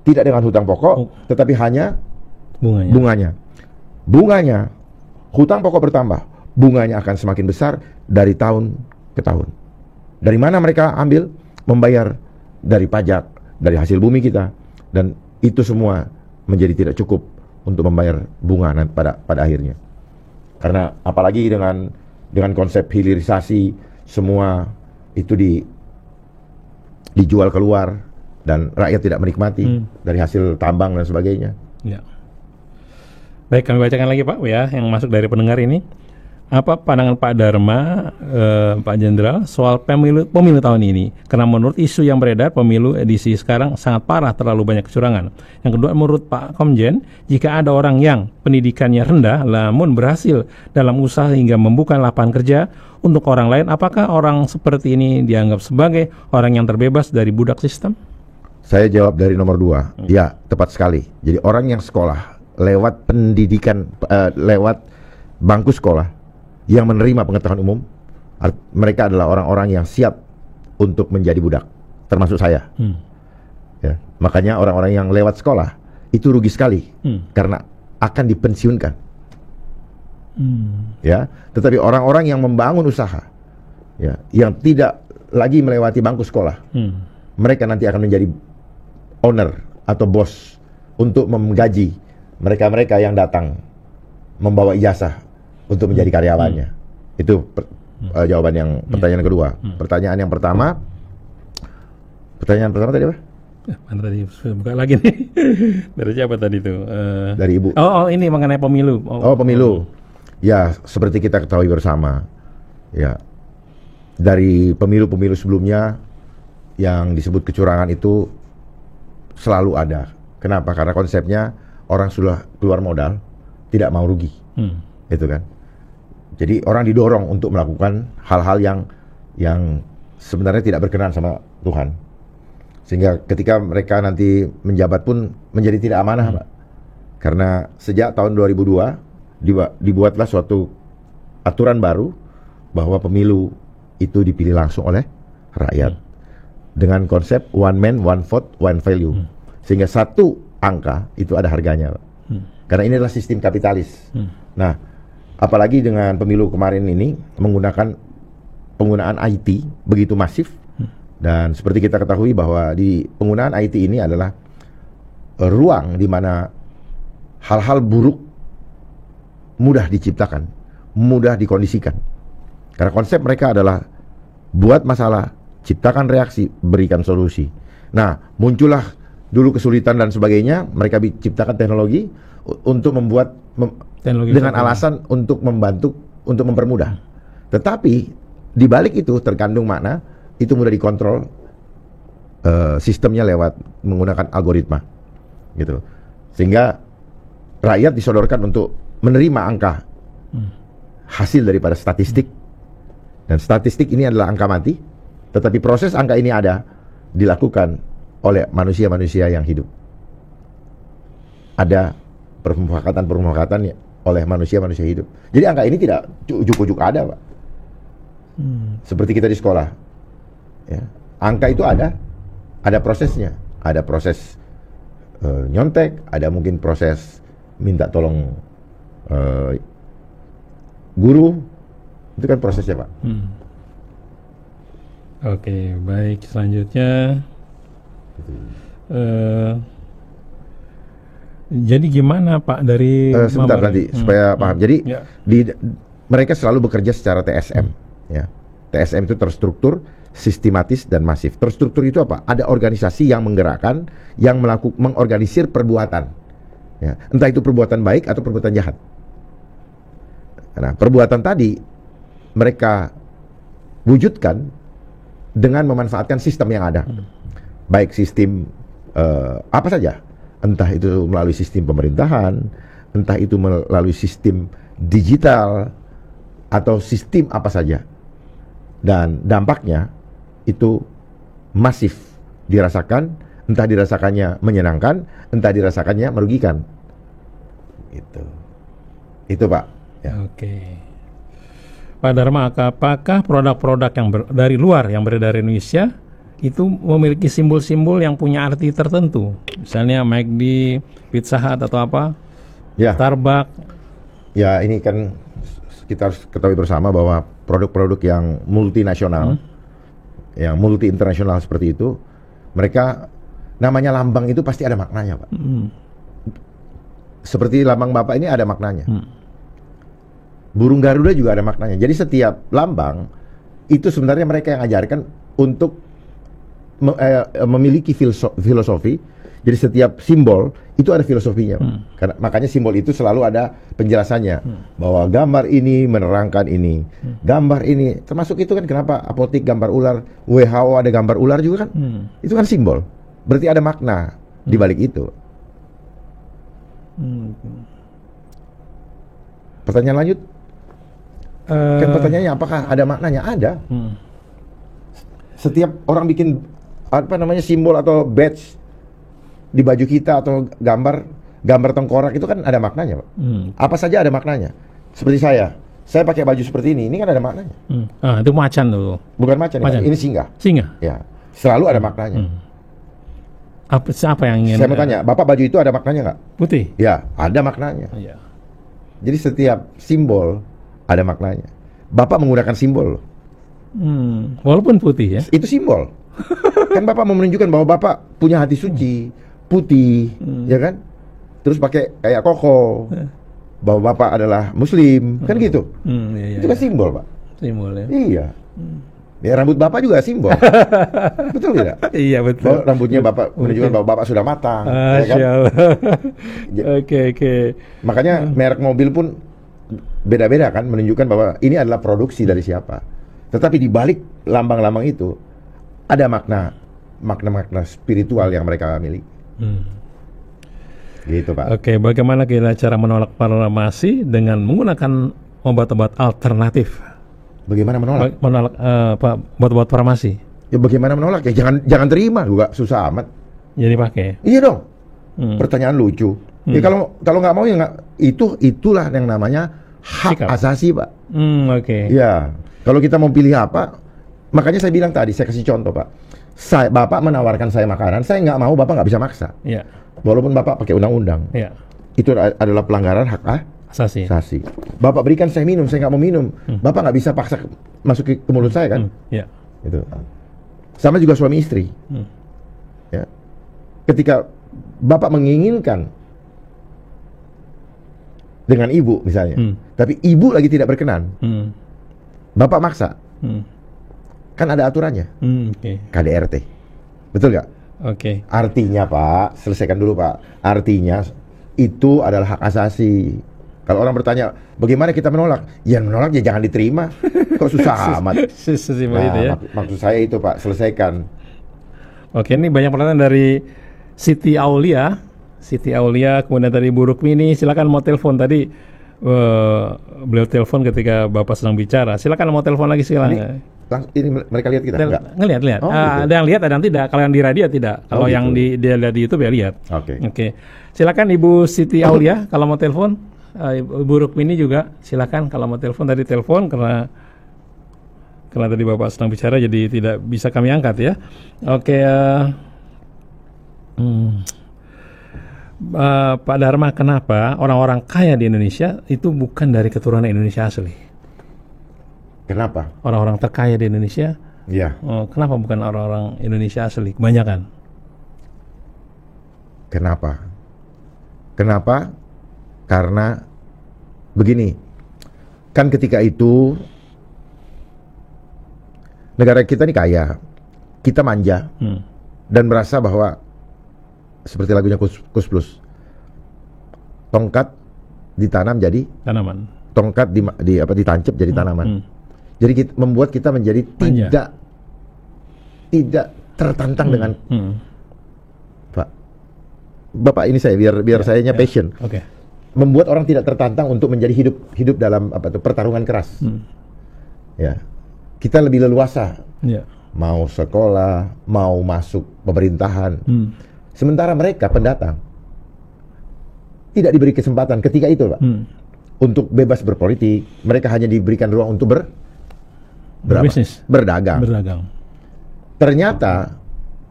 Tidak dengan hutang pokok, tetapi hanya bunganya. Bunganya, hutang pokok bertambah, bunganya akan semakin besar dari tahun ke tahun. Dari mana mereka ambil? Membayar dari pajak, dari hasil bumi kita, dan itu semua menjadi tidak cukup untuk membayar bunga pada akhirnya. Karena apalagi dengan konsep hilirisasi, semua itu dijual keluar dan rakyat tidak menikmati dari hasil tambang dan sebagainya. Ya. Baik, kami bacakan lagi, Pak, ya, yang masuk dari pendengar ini. Apa pandangan Pak Dharma, Pak Jenderal, soal pemilu tahun ini? Karena menurut isu yang beredar, pemilu edisi sekarang sangat parah, terlalu banyak kecurangan. Yang kedua, menurut Pak Komjen, jika ada orang yang pendidikannya rendah, namun berhasil dalam usaha hingga membuka lapangan kerja untuk orang lain, apakah orang seperti ini dianggap sebagai orang yang terbebas dari budak sistem? Saya jawab dari nomor 2. Ya, tepat sekali. Jadi orang yang sekolah lewat pendidikan, lewat bangku sekolah, yang menerima pengetahuan umum, mereka adalah orang-orang yang siap untuk menjadi budak, termasuk saya. Ya, makanya orang-orang yang lewat sekolah itu rugi sekali, karena akan dipensiunkan. Ya, tetapi orang-orang yang membangun usaha, ya, yang tidak lagi melewati bangku sekolah, mereka nanti akan menjadi owner atau bos untuk menggaji mereka-mereka yang datang membawa ijazah untuk menjadi karyawannya. Itu jawaban yang pertanyaan kedua. Pertanyaan pertama tadi apa? Mana tadi? Buka lagi nih. Dari siapa tadi itu? Dari Ibu. Oh, ini mengenai pemilu. Pemilu. Ya, seperti kita ketahui bersama, ya, dari pemilu-pemilu sebelumnya yang disebut kecurangan itu selalu ada. Kenapa? Karena konsepnya orang sudah keluar modal, tidak mau rugi. Itu kan. Jadi orang didorong untuk melakukan hal-hal yang sebenarnya tidak berkenan sama Tuhan. Sehingga ketika mereka nanti menjabat pun menjadi tidak amanah, Pak. Karena sejak tahun 2002 dibuatlah suatu aturan baru bahwa pemilu itu dipilih langsung oleh rakyat. dengan konsep one man, one vote, one value. Sehingga satu angka itu ada harganya, Pak. Karena ini adalah sistem kapitalis. Nah, apalagi dengan pemilu kemarin ini menggunakan penggunaan IT begitu masif, dan seperti kita ketahui bahwa di penggunaan IT ini adalah ruang di mana hal-hal buruk mudah diciptakan, mudah dikondisikan. Karena konsep mereka adalah buat masalah, ciptakan reaksi, berikan solusi. Nah, muncullah dulu kesulitan dan sebagainya, mereka ciptakan teknologi untuk membuat teknologi dengan alasan untuk membantu, untuk mempermudah. Tetapi di balik itu terkandung makna, itu mudah dikontrol sistemnya lewat menggunakan algoritma, gitu. Sehingga rakyat disodorkan untuk menerima angka hasil daripada statistik, dan statistik ini adalah angka mati. Tetapi proses angka ini ada dilakukan oleh manusia-manusia yang hidup. Ada permufakatan oleh manusia-manusia hidup. Jadi angka ini tidak ujuk-ujuk ada, Pak. Seperti kita di sekolah, ya. Angka itu ada prosesnya. Ada proses nyontek, ada mungkin proses minta tolong guru. Itu kan prosesnya, Pak. Oke, baik. Selanjutnya, jadi gimana Pak dari sebentar nanti supaya paham. Jadi mereka selalu bekerja secara TSM, ya. TSM itu terstruktur, sistematis dan masif. Terstruktur itu apa? Ada organisasi yang menggerakkan, yang mengorganisir perbuatan, ya. Entah itu perbuatan baik atau perbuatan jahat. Nah, perbuatan tadi mereka wujudkan dengan memanfaatkan sistem yang ada, baik sistem apa saja, entah itu melalui sistem pemerintahan, entah itu melalui sistem digital, atau sistem apa saja, dan dampaknya itu masif dirasakan, entah dirasakannya menyenangkan, entah dirasakannya merugikan. Itu Pak. Ya. Oke. Pak Dharma, apakah produk-produk yang dari luar yang beredar di Indonesia itu memiliki simbol-simbol yang punya arti tertentu? Misalnya McD, Pizza Hut atau apa? Ya. Starbucks. Ya, ini kan kita harus ketahui bersama bahwa produk-produk yang multinasional, yang multi internasional seperti itu, mereka namanya lambang itu pasti ada maknanya, Pak. Seperti lambang Bapak ini ada maknanya. Burung Garuda juga ada maknanya. Jadi setiap lambang itu sebenarnya mereka yang ajarkan untuk memiliki filosofi. Jadi setiap simbol itu ada filosofinya. Karena makanya simbol itu selalu ada penjelasannya, bahwa gambar ini menerangkan ini, gambar ini termasuk itu kan kenapa apotik gambar ular, WHO ada gambar ular juga kan, itu kan simbol. Berarti ada makna di balik itu. Pertanyaan lanjut. Kan pertanyaannya apakah ada maknanya? Ada. Setiap orang bikin apa namanya simbol atau badge di baju kita atau gambar tengkorak itu kan ada maknanya, Pak. Apa saja ada maknanya. Seperti saya pakai baju seperti ini kan ada maknanya. Itu macan tuh. Bukan macan. Ini singa. Singa. Ya, selalu ada maknanya. Apa yang ingin? Saya mau tanya, Bapak baju itu ada maknanya nggak? Putih. Ya, ada maknanya. Ya. Jadi setiap simbol ada maknanya. Bapak menggunakan simbol. Walaupun putih ya. Itu simbol. Kan Bapak mau menunjukkan bahwa Bapak punya hati suci, putih, ya kan? Terus pakai kayak koko, bahwa Bapak adalah Muslim, kan gitu. Itu kan simbol, Pak. Simbol ya. Iya. Ya, rambut Bapak juga simbol. Betul tidak? Iya, betul. Bahwa rambutnya Bapak menunjukkan bahwa Bapak sudah matang, ya kan? Oke. Makanya merek mobil pun beda-beda kan, menunjukkan bahwa ini adalah produksi dari siapa. Tetapi di balik lambang-lambang itu ada makna spiritual yang mereka miliki. Gitu, Pak. Oke, bagaimana kita cara menolak farmasi dengan menggunakan obat-obat alternatif? Bagaimana menolak? Menolak obat-obat farmasi. Ya bagaimana menolak? Ya jangan terima juga, susah amat. Jadi pakai. Iya dong. Pertanyaan lucu. Ya kalau nggak mau ya nggak, itulah yang namanya hak sikap asasi, Pak. Oke. Ya, kalau kita mau pilih apa, makanya saya bilang tadi, saya kasih contoh, Pak. Bapak menawarkan saya makanan, saya nggak mau, Bapak nggak bisa maksa. Iya. Walaupun Bapak pakai undang-undang. Iya. Itu adalah pelanggaran hak asasi. Bapak berikan saya minum, saya nggak mau minum. Bapak nggak bisa paksa masuk ke mulut saya kan? Iya. Itu. Sama juga suami istri. Ya. Ketika Bapak menginginkan dengan ibu misalnya, tapi ibu lagi tidak berkenan, Bapak maksa, kan ada aturannya, KDRT, betul nggak? Artinya Pak, selesaikan dulu Pak. Artinya itu adalah hak asasi. Kalau orang bertanya, bagaimana kita menolak? Ya menolak ya jangan diterima. Kok susah amat? Nah, maksud saya itu Pak, selesaikan. Oke, ini banyak pertanyaan dari Siti Aulia, kemudian dari Bu Rukmini. Silakan mau telepon tadi. Beliau telepon ketika Bapak sedang bicara. Silakan mau telepon lagi silakan. Ini mereka lihat kita? Ngelihat. Oh, gitu. Ada yang lihat, ada yang tidak. Kalau yang di radio tidak. Kalau yang dia lihat di YouTube ya lihat. Oke. Silakan Ibu Siti Aulia kalau mau telepon. Ibu Rukmini juga silakan kalau mau telepon. Tadi telepon karena tadi Bapak sedang bicara jadi tidak bisa kami angkat ya. Oke. Pak Dharma, kenapa orang-orang kaya di Indonesia itu bukan dari keturunan Indonesia asli? Kenapa? Orang-orang terkaya di Indonesia, ya. Kenapa bukan orang-orang Indonesia asli? Kebanyakan. Kenapa? Karena begini, kan ketika itu negara kita ini kaya, kita manja dan merasa bahwa seperti lagunya Kus Plus, tongkat ditanam jadi tanaman, tongkat ditancap jadi tanaman. Jadi membuat kita menjadi tidak tertantang dengan Bapak ini saya biar sayanya passion. Membuat orang tidak tertantang untuk menjadi hidup dalam pertarungan keras. Ya, kita lebih leluasa. Mau sekolah, mau masuk pemerintahan. Sementara mereka pendatang tidak diberi kesempatan ketika itu, Pak, untuk bebas berpolitik. Mereka hanya diberikan ruang untuk berbisnis, berdagang. Ternyata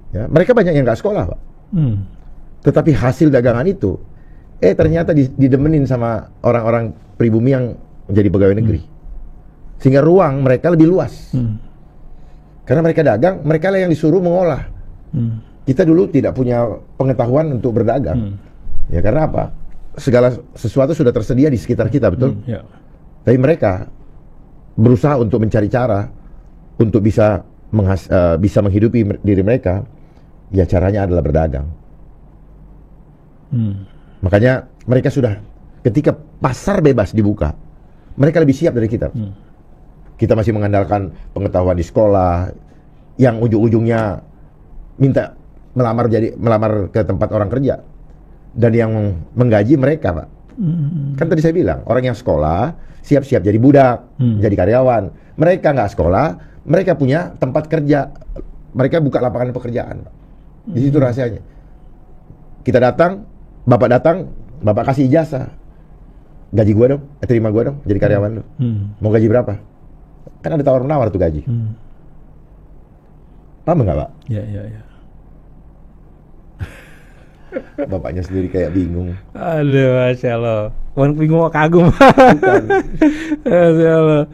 ya, mereka banyak yang nggak sekolah, Pak. Tetapi hasil dagangan itu ternyata didemenin sama orang-orang pribumi yang menjadi pegawai negeri. Sehingga ruang mereka lebih luas. Karena mereka dagang, mereka lah yang disuruh mengolah. Kita dulu tidak punya pengetahuan untuk berdagang. Ya karena apa? Segala sesuatu sudah tersedia di sekitar kita, betul? Tapi mereka berusaha untuk mencari cara untuk bisa menghidupi diri mereka. Ya caranya adalah berdagang. Makanya mereka sudah, ketika pasar bebas dibuka, mereka lebih siap dari kita. Kita masih mengandalkan pengetahuan di sekolah, yang ujung-ujungnya minta melamar ke tempat orang kerja, dan yang menggaji mereka, Pak. Kan tadi saya bilang, orang yang sekolah siap-siap jadi budak, jadi karyawan. Mereka nggak sekolah, mereka punya tempat kerja, mereka buka lapangan pekerjaan, Pak. Di situ rahasianya. Kita datang, Bapak kasih ijazah, gaji gua dong, terima gua dong, jadi karyawan lo. Mau gaji berapa? Kan ada tawar-menawar tuh gaji. Paham nggak, Pak? Ya. Bapaknya sendiri kayak bingung. Aduh, Masya Allah. Bingung kagum. Masya Allah.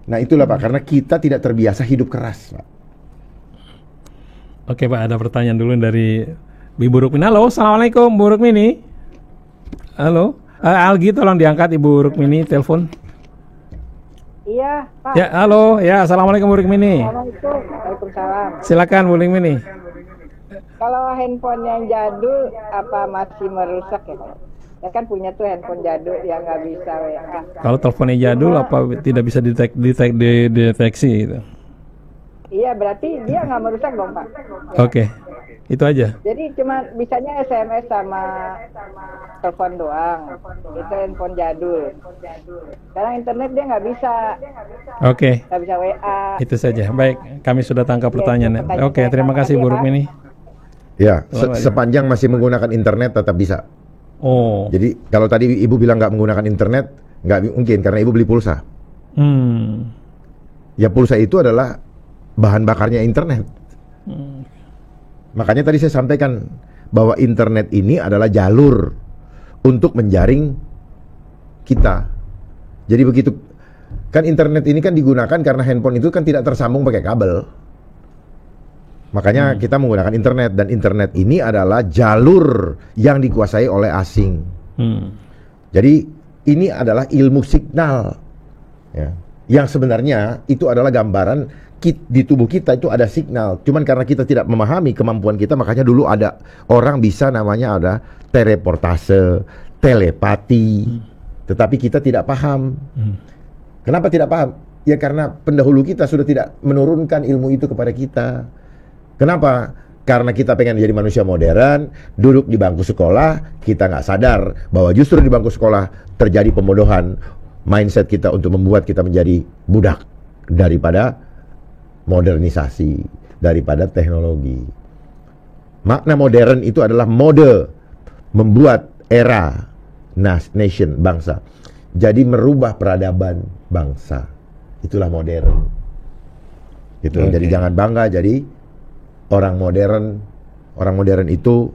Nah itulah Pak, karena kita tidak terbiasa hidup keras, Pak. Oke Pak, ada pertanyaan dulu dari Ibu Rukmini. Halo, Assalamualaikum Bu Rukmini. Halo, Algi tolong diangkat Ibu Rukmini, telepon. Iya, Pak. Ya, halo. Ya, Assalamualaikum Bu Rukmini. Waalaikumsalam. Silakan Bu Rukmini. Kalau handphone yang jadul apa masih merusak ya, Pak? Ya kan punya tuh handphone jadul yang nggak bisa WA. Kalau teleponnya jadul apa tidak bisa dideteksi gitu? Iya, berarti dia nggak merusak dong, Pak. Oke. Itu aja. Jadi cuma bisanya SMS sama telepon doang. Itu handphone jadul. Sekarang internet dia nggak bisa. Oke. Nggak bisa WA. Itu saja. Baik, kami sudah tangkap pertanyaannya. Oke, terima kasih Bu Rukmini. Ya, sepanjang masih menggunakan internet tetap bisa. Oh. Jadi kalau tadi Ibu bilang nggak menggunakan internet, nggak mungkin karena Ibu beli pulsa. Ya pulsa itu adalah bahan bakarnya internet. Makanya tadi saya sampaikan bahwa internet ini adalah jalur untuk menjaring kita. Jadi begitu kan internet ini kan digunakan karena handphone itu kan tidak tersambung pakai kabel. Makanya kita menggunakan internet, dan internet ini adalah jalur yang dikuasai oleh asing. Jadi ini adalah ilmu signal, ya, yang sebenarnya itu adalah gambaran di tubuh kita itu ada signal. Cuman karena kita tidak memahami kemampuan kita, makanya dulu ada orang bisa namanya ada teleportase, telepati, tetapi kita tidak paham. Kenapa tidak paham? Ya karena pendahulu kita sudah tidak menurunkan ilmu itu kepada kita. Kenapa? Karena kita pengen jadi manusia modern, duduk di bangku sekolah, kita nggak sadar bahwa justru di bangku sekolah terjadi pembodohan mindset kita untuk membuat kita menjadi budak daripada modernisasi, daripada teknologi. Makna modern itu adalah mode, membuat era, nation, bangsa. Jadi merubah peradaban bangsa. Itulah modern. Gitu. Jadi jangan bangga jadi orang modern. Orang modern itu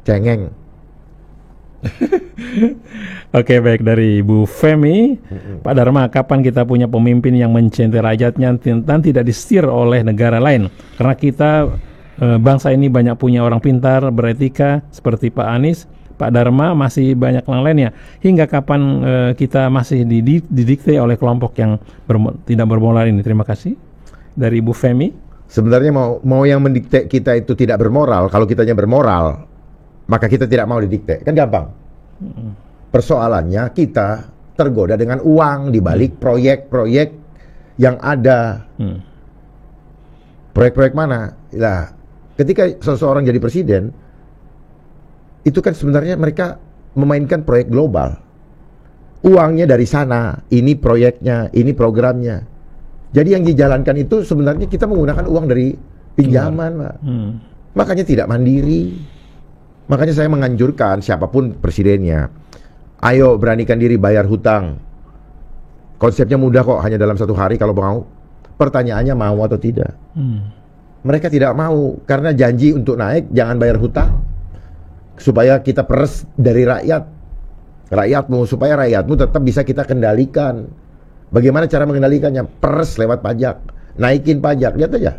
cengeng. Oke, baik, dari Bu Femi. Pak Dharma, kapan kita punya pemimpin yang mencintai rakyatnya dan tidak disetir oleh negara lain? Karena kita bangsa ini banyak punya orang pintar, beretika seperti Pak Anies, Pak Dharma, masih banyak yang lainnya. Hingga kapan kita masih didikte oleh kelompok yang tidak bermoral ini? Terima kasih. Dari Bu Femi. Sebenarnya mau yang mendikte kita itu tidak bermoral, kalau kitanya bermoral, maka kita tidak mau didikte. Kan gampang. Persoalannya kita tergoda dengan uang di balik proyek-proyek yang ada. Proyek-proyek mana? Lah, ketika seseorang jadi presiden, itu kan sebenarnya mereka memainkan proyek global. Uangnya dari sana, ini proyeknya, ini programnya. Jadi yang dijalankan itu sebenarnya kita menggunakan uang dari pinjaman, Pak. Makanya tidak mandiri. Makanya saya menganjurkan siapapun presidennya, ayo beranikan diri bayar hutang. Konsepnya mudah kok, hanya dalam 1 hari kalau mau. Pertanyaannya mau atau tidak. Mereka tidak mau karena janji untuk naik jangan bayar hutang. Supaya kita peres dari rakyatmu, supaya rakyatmu tetap bisa kita kendalikan. Bagaimana cara mengendalikannya? Peres lewat pajak, naikin pajak, lihat aja.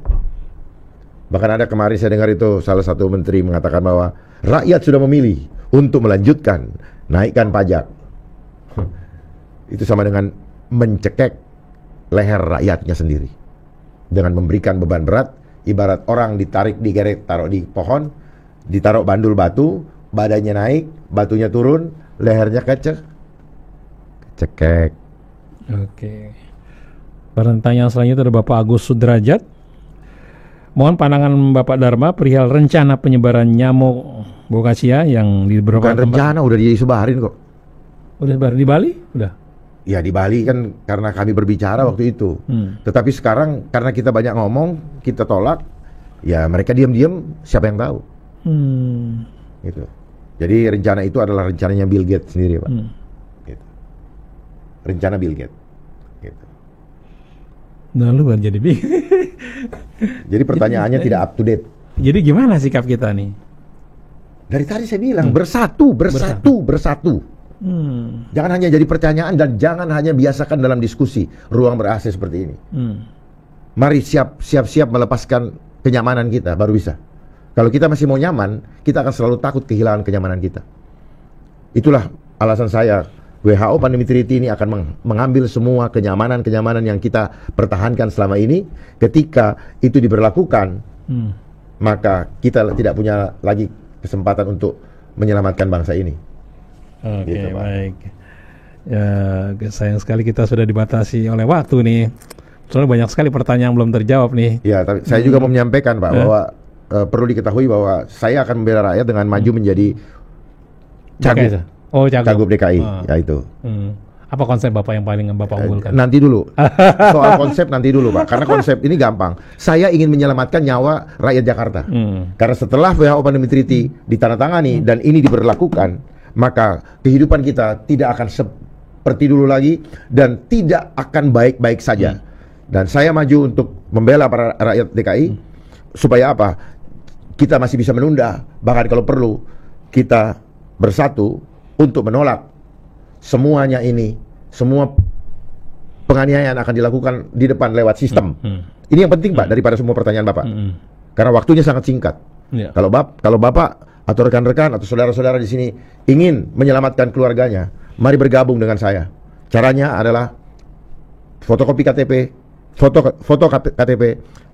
Bahkan ada kemarin saya dengar itu salah satu menteri mengatakan bahwa rakyat sudah memilih untuk melanjutkan naikkan pajak. Itu sama dengan mencekek leher rakyatnya sendiri. Dengan memberikan beban berat, ibarat orang ditarik, digeret, taruh di pohon, ditaruh bandul batu, badannya naik, batunya turun, lehernya cekek. Oke. Pertanyaan selanjutnya dari Bapak Agus Sudrajat. Mohon pandangan Bapak Dharma perihal rencana penyebaran nyamuk bokasia yang di beberapa tempat. Rencana udah disebarin kok. Udah sebar di Bali? Udah. Ya di Bali kan karena kami berbicara waktu itu. Tetapi sekarang karena kita banyak ngomong, kita tolak, ya mereka diam-diam, siapa yang tahu. Gitu. Jadi rencana itu adalah rencananya Bill Gates sendiri, Pak. Gitu. Rencana Bill Gates. Gitu. Nah, lu baru jadi Jadi pertanyaannya tidak up to date. Jadi gimana sikap kita nih? Dari tadi saya bilang bersatu. Jangan hanya jadi pertanyaan dan jangan hanya biasakan dalam diskusi ruang ber-AC seperti ini. Mari siap-siap melepaskan kenyamanan kita baru bisa. Kalau kita masih mau nyaman, kita akan selalu takut kehilangan kenyamanan kita. Itulah alasan saya WHO Pandemic Treaty ini akan mengambil semua kenyamanan-kenyamanan yang kita pertahankan selama ini. Ketika itu diberlakukan, maka kita tidak punya lagi kesempatan untuk menyelamatkan bangsa ini. Oke, gitu, baik. Ya, sayang sekali kita sudah dibatasi oleh waktu nih. Soalnya banyak sekali pertanyaan yang belum terjawab nih. Ya, tapi saya juga mau menyampaikan, Pak, bahwa perlu diketahui bahwa saya akan membela rakyat dengan maju menjadi cagup DKI, ya itu. Apa konsep Bapak yang paling Bapak unggulkan? Nanti dulu. Soal konsep nanti dulu, Pak. Karena konsep ini gampang. Saya ingin menyelamatkan nyawa rakyat Jakarta. Karena setelah WHO Pandemic Treaty ditandatangani dan ini diberlakukan, maka kehidupan kita tidak akan seperti dulu lagi dan tidak akan baik-baik saja. Dan saya maju untuk membela para rakyat DKI supaya apa? Kita masih bisa menunda, bahkan kalau perlu kita bersatu untuk menolak semuanya ini, semua penganiayaan akan dilakukan di depan lewat sistem. Ini yang penting Pak daripada semua pertanyaan Bapak. Karena waktunya sangat singkat. Kalau Bapak atau rekan-rekan atau saudara-saudara di sini ingin menyelamatkan keluarganya, mari bergabung dengan saya. Caranya adalah fotokopi KTP, foto KTP,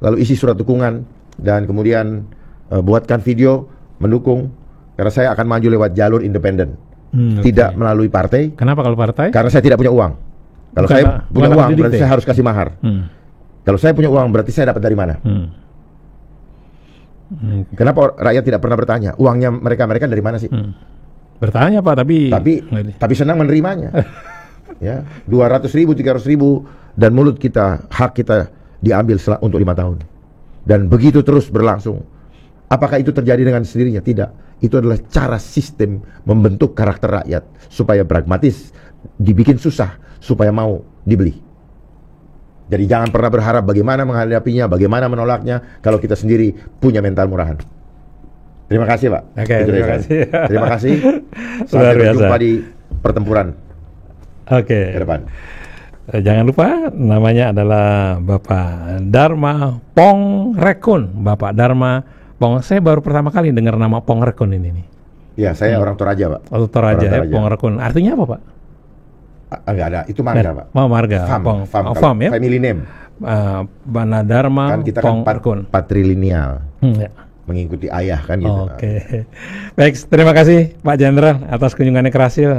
lalu isi surat dukungan dan kemudian buatkan video mendukung, karena saya akan maju lewat jalur independen. Tidak melalui partai. Kenapa kalau partai? Karena saya tidak punya uang. Kalau saya punya uang berarti saya harus kasih mahar. Kalau saya punya uang berarti saya dapat dari mana? Kenapa rakyat tidak pernah bertanya uangnya mereka dari mana sih? Bertanya Pak, tapi senang menerimanya. Ya, 200.000, 300.000 dan mulut kita, hak kita diambil untuk 5 tahun. Dan begitu terus berlangsung. Apakah itu terjadi dengan sendirinya? Tidak. Itu adalah cara sistem membentuk karakter rakyat supaya pragmatis, dibikin susah supaya mau dibeli. Jadi jangan pernah berharap bagaimana menghadapinya, bagaimana menolaknya kalau kita sendiri punya mental murahan. Terima kasih Pak. Terima kasih. Terima kasih. Sampai berjumpa di pertempuran ke depan. Jangan lupa namanya adalah Bapak Dharma Pongrekun. Bapak Dharma saya baru pertama kali dengar nama Pongrekun ini nih. Ya, saya orang Toraja Pak. Toraja ya, Pongrekun. Artinya apa Pak? Enggak ada, itu marga Pak. Marga. Farm ya. Family name. Bana Dharma kan kita Pongrekun. Patrilineal. Ya. Mengikuti ayah kan gitu. Baik, terima kasih Pak Jenderal atas kunjungannya ke Rasil.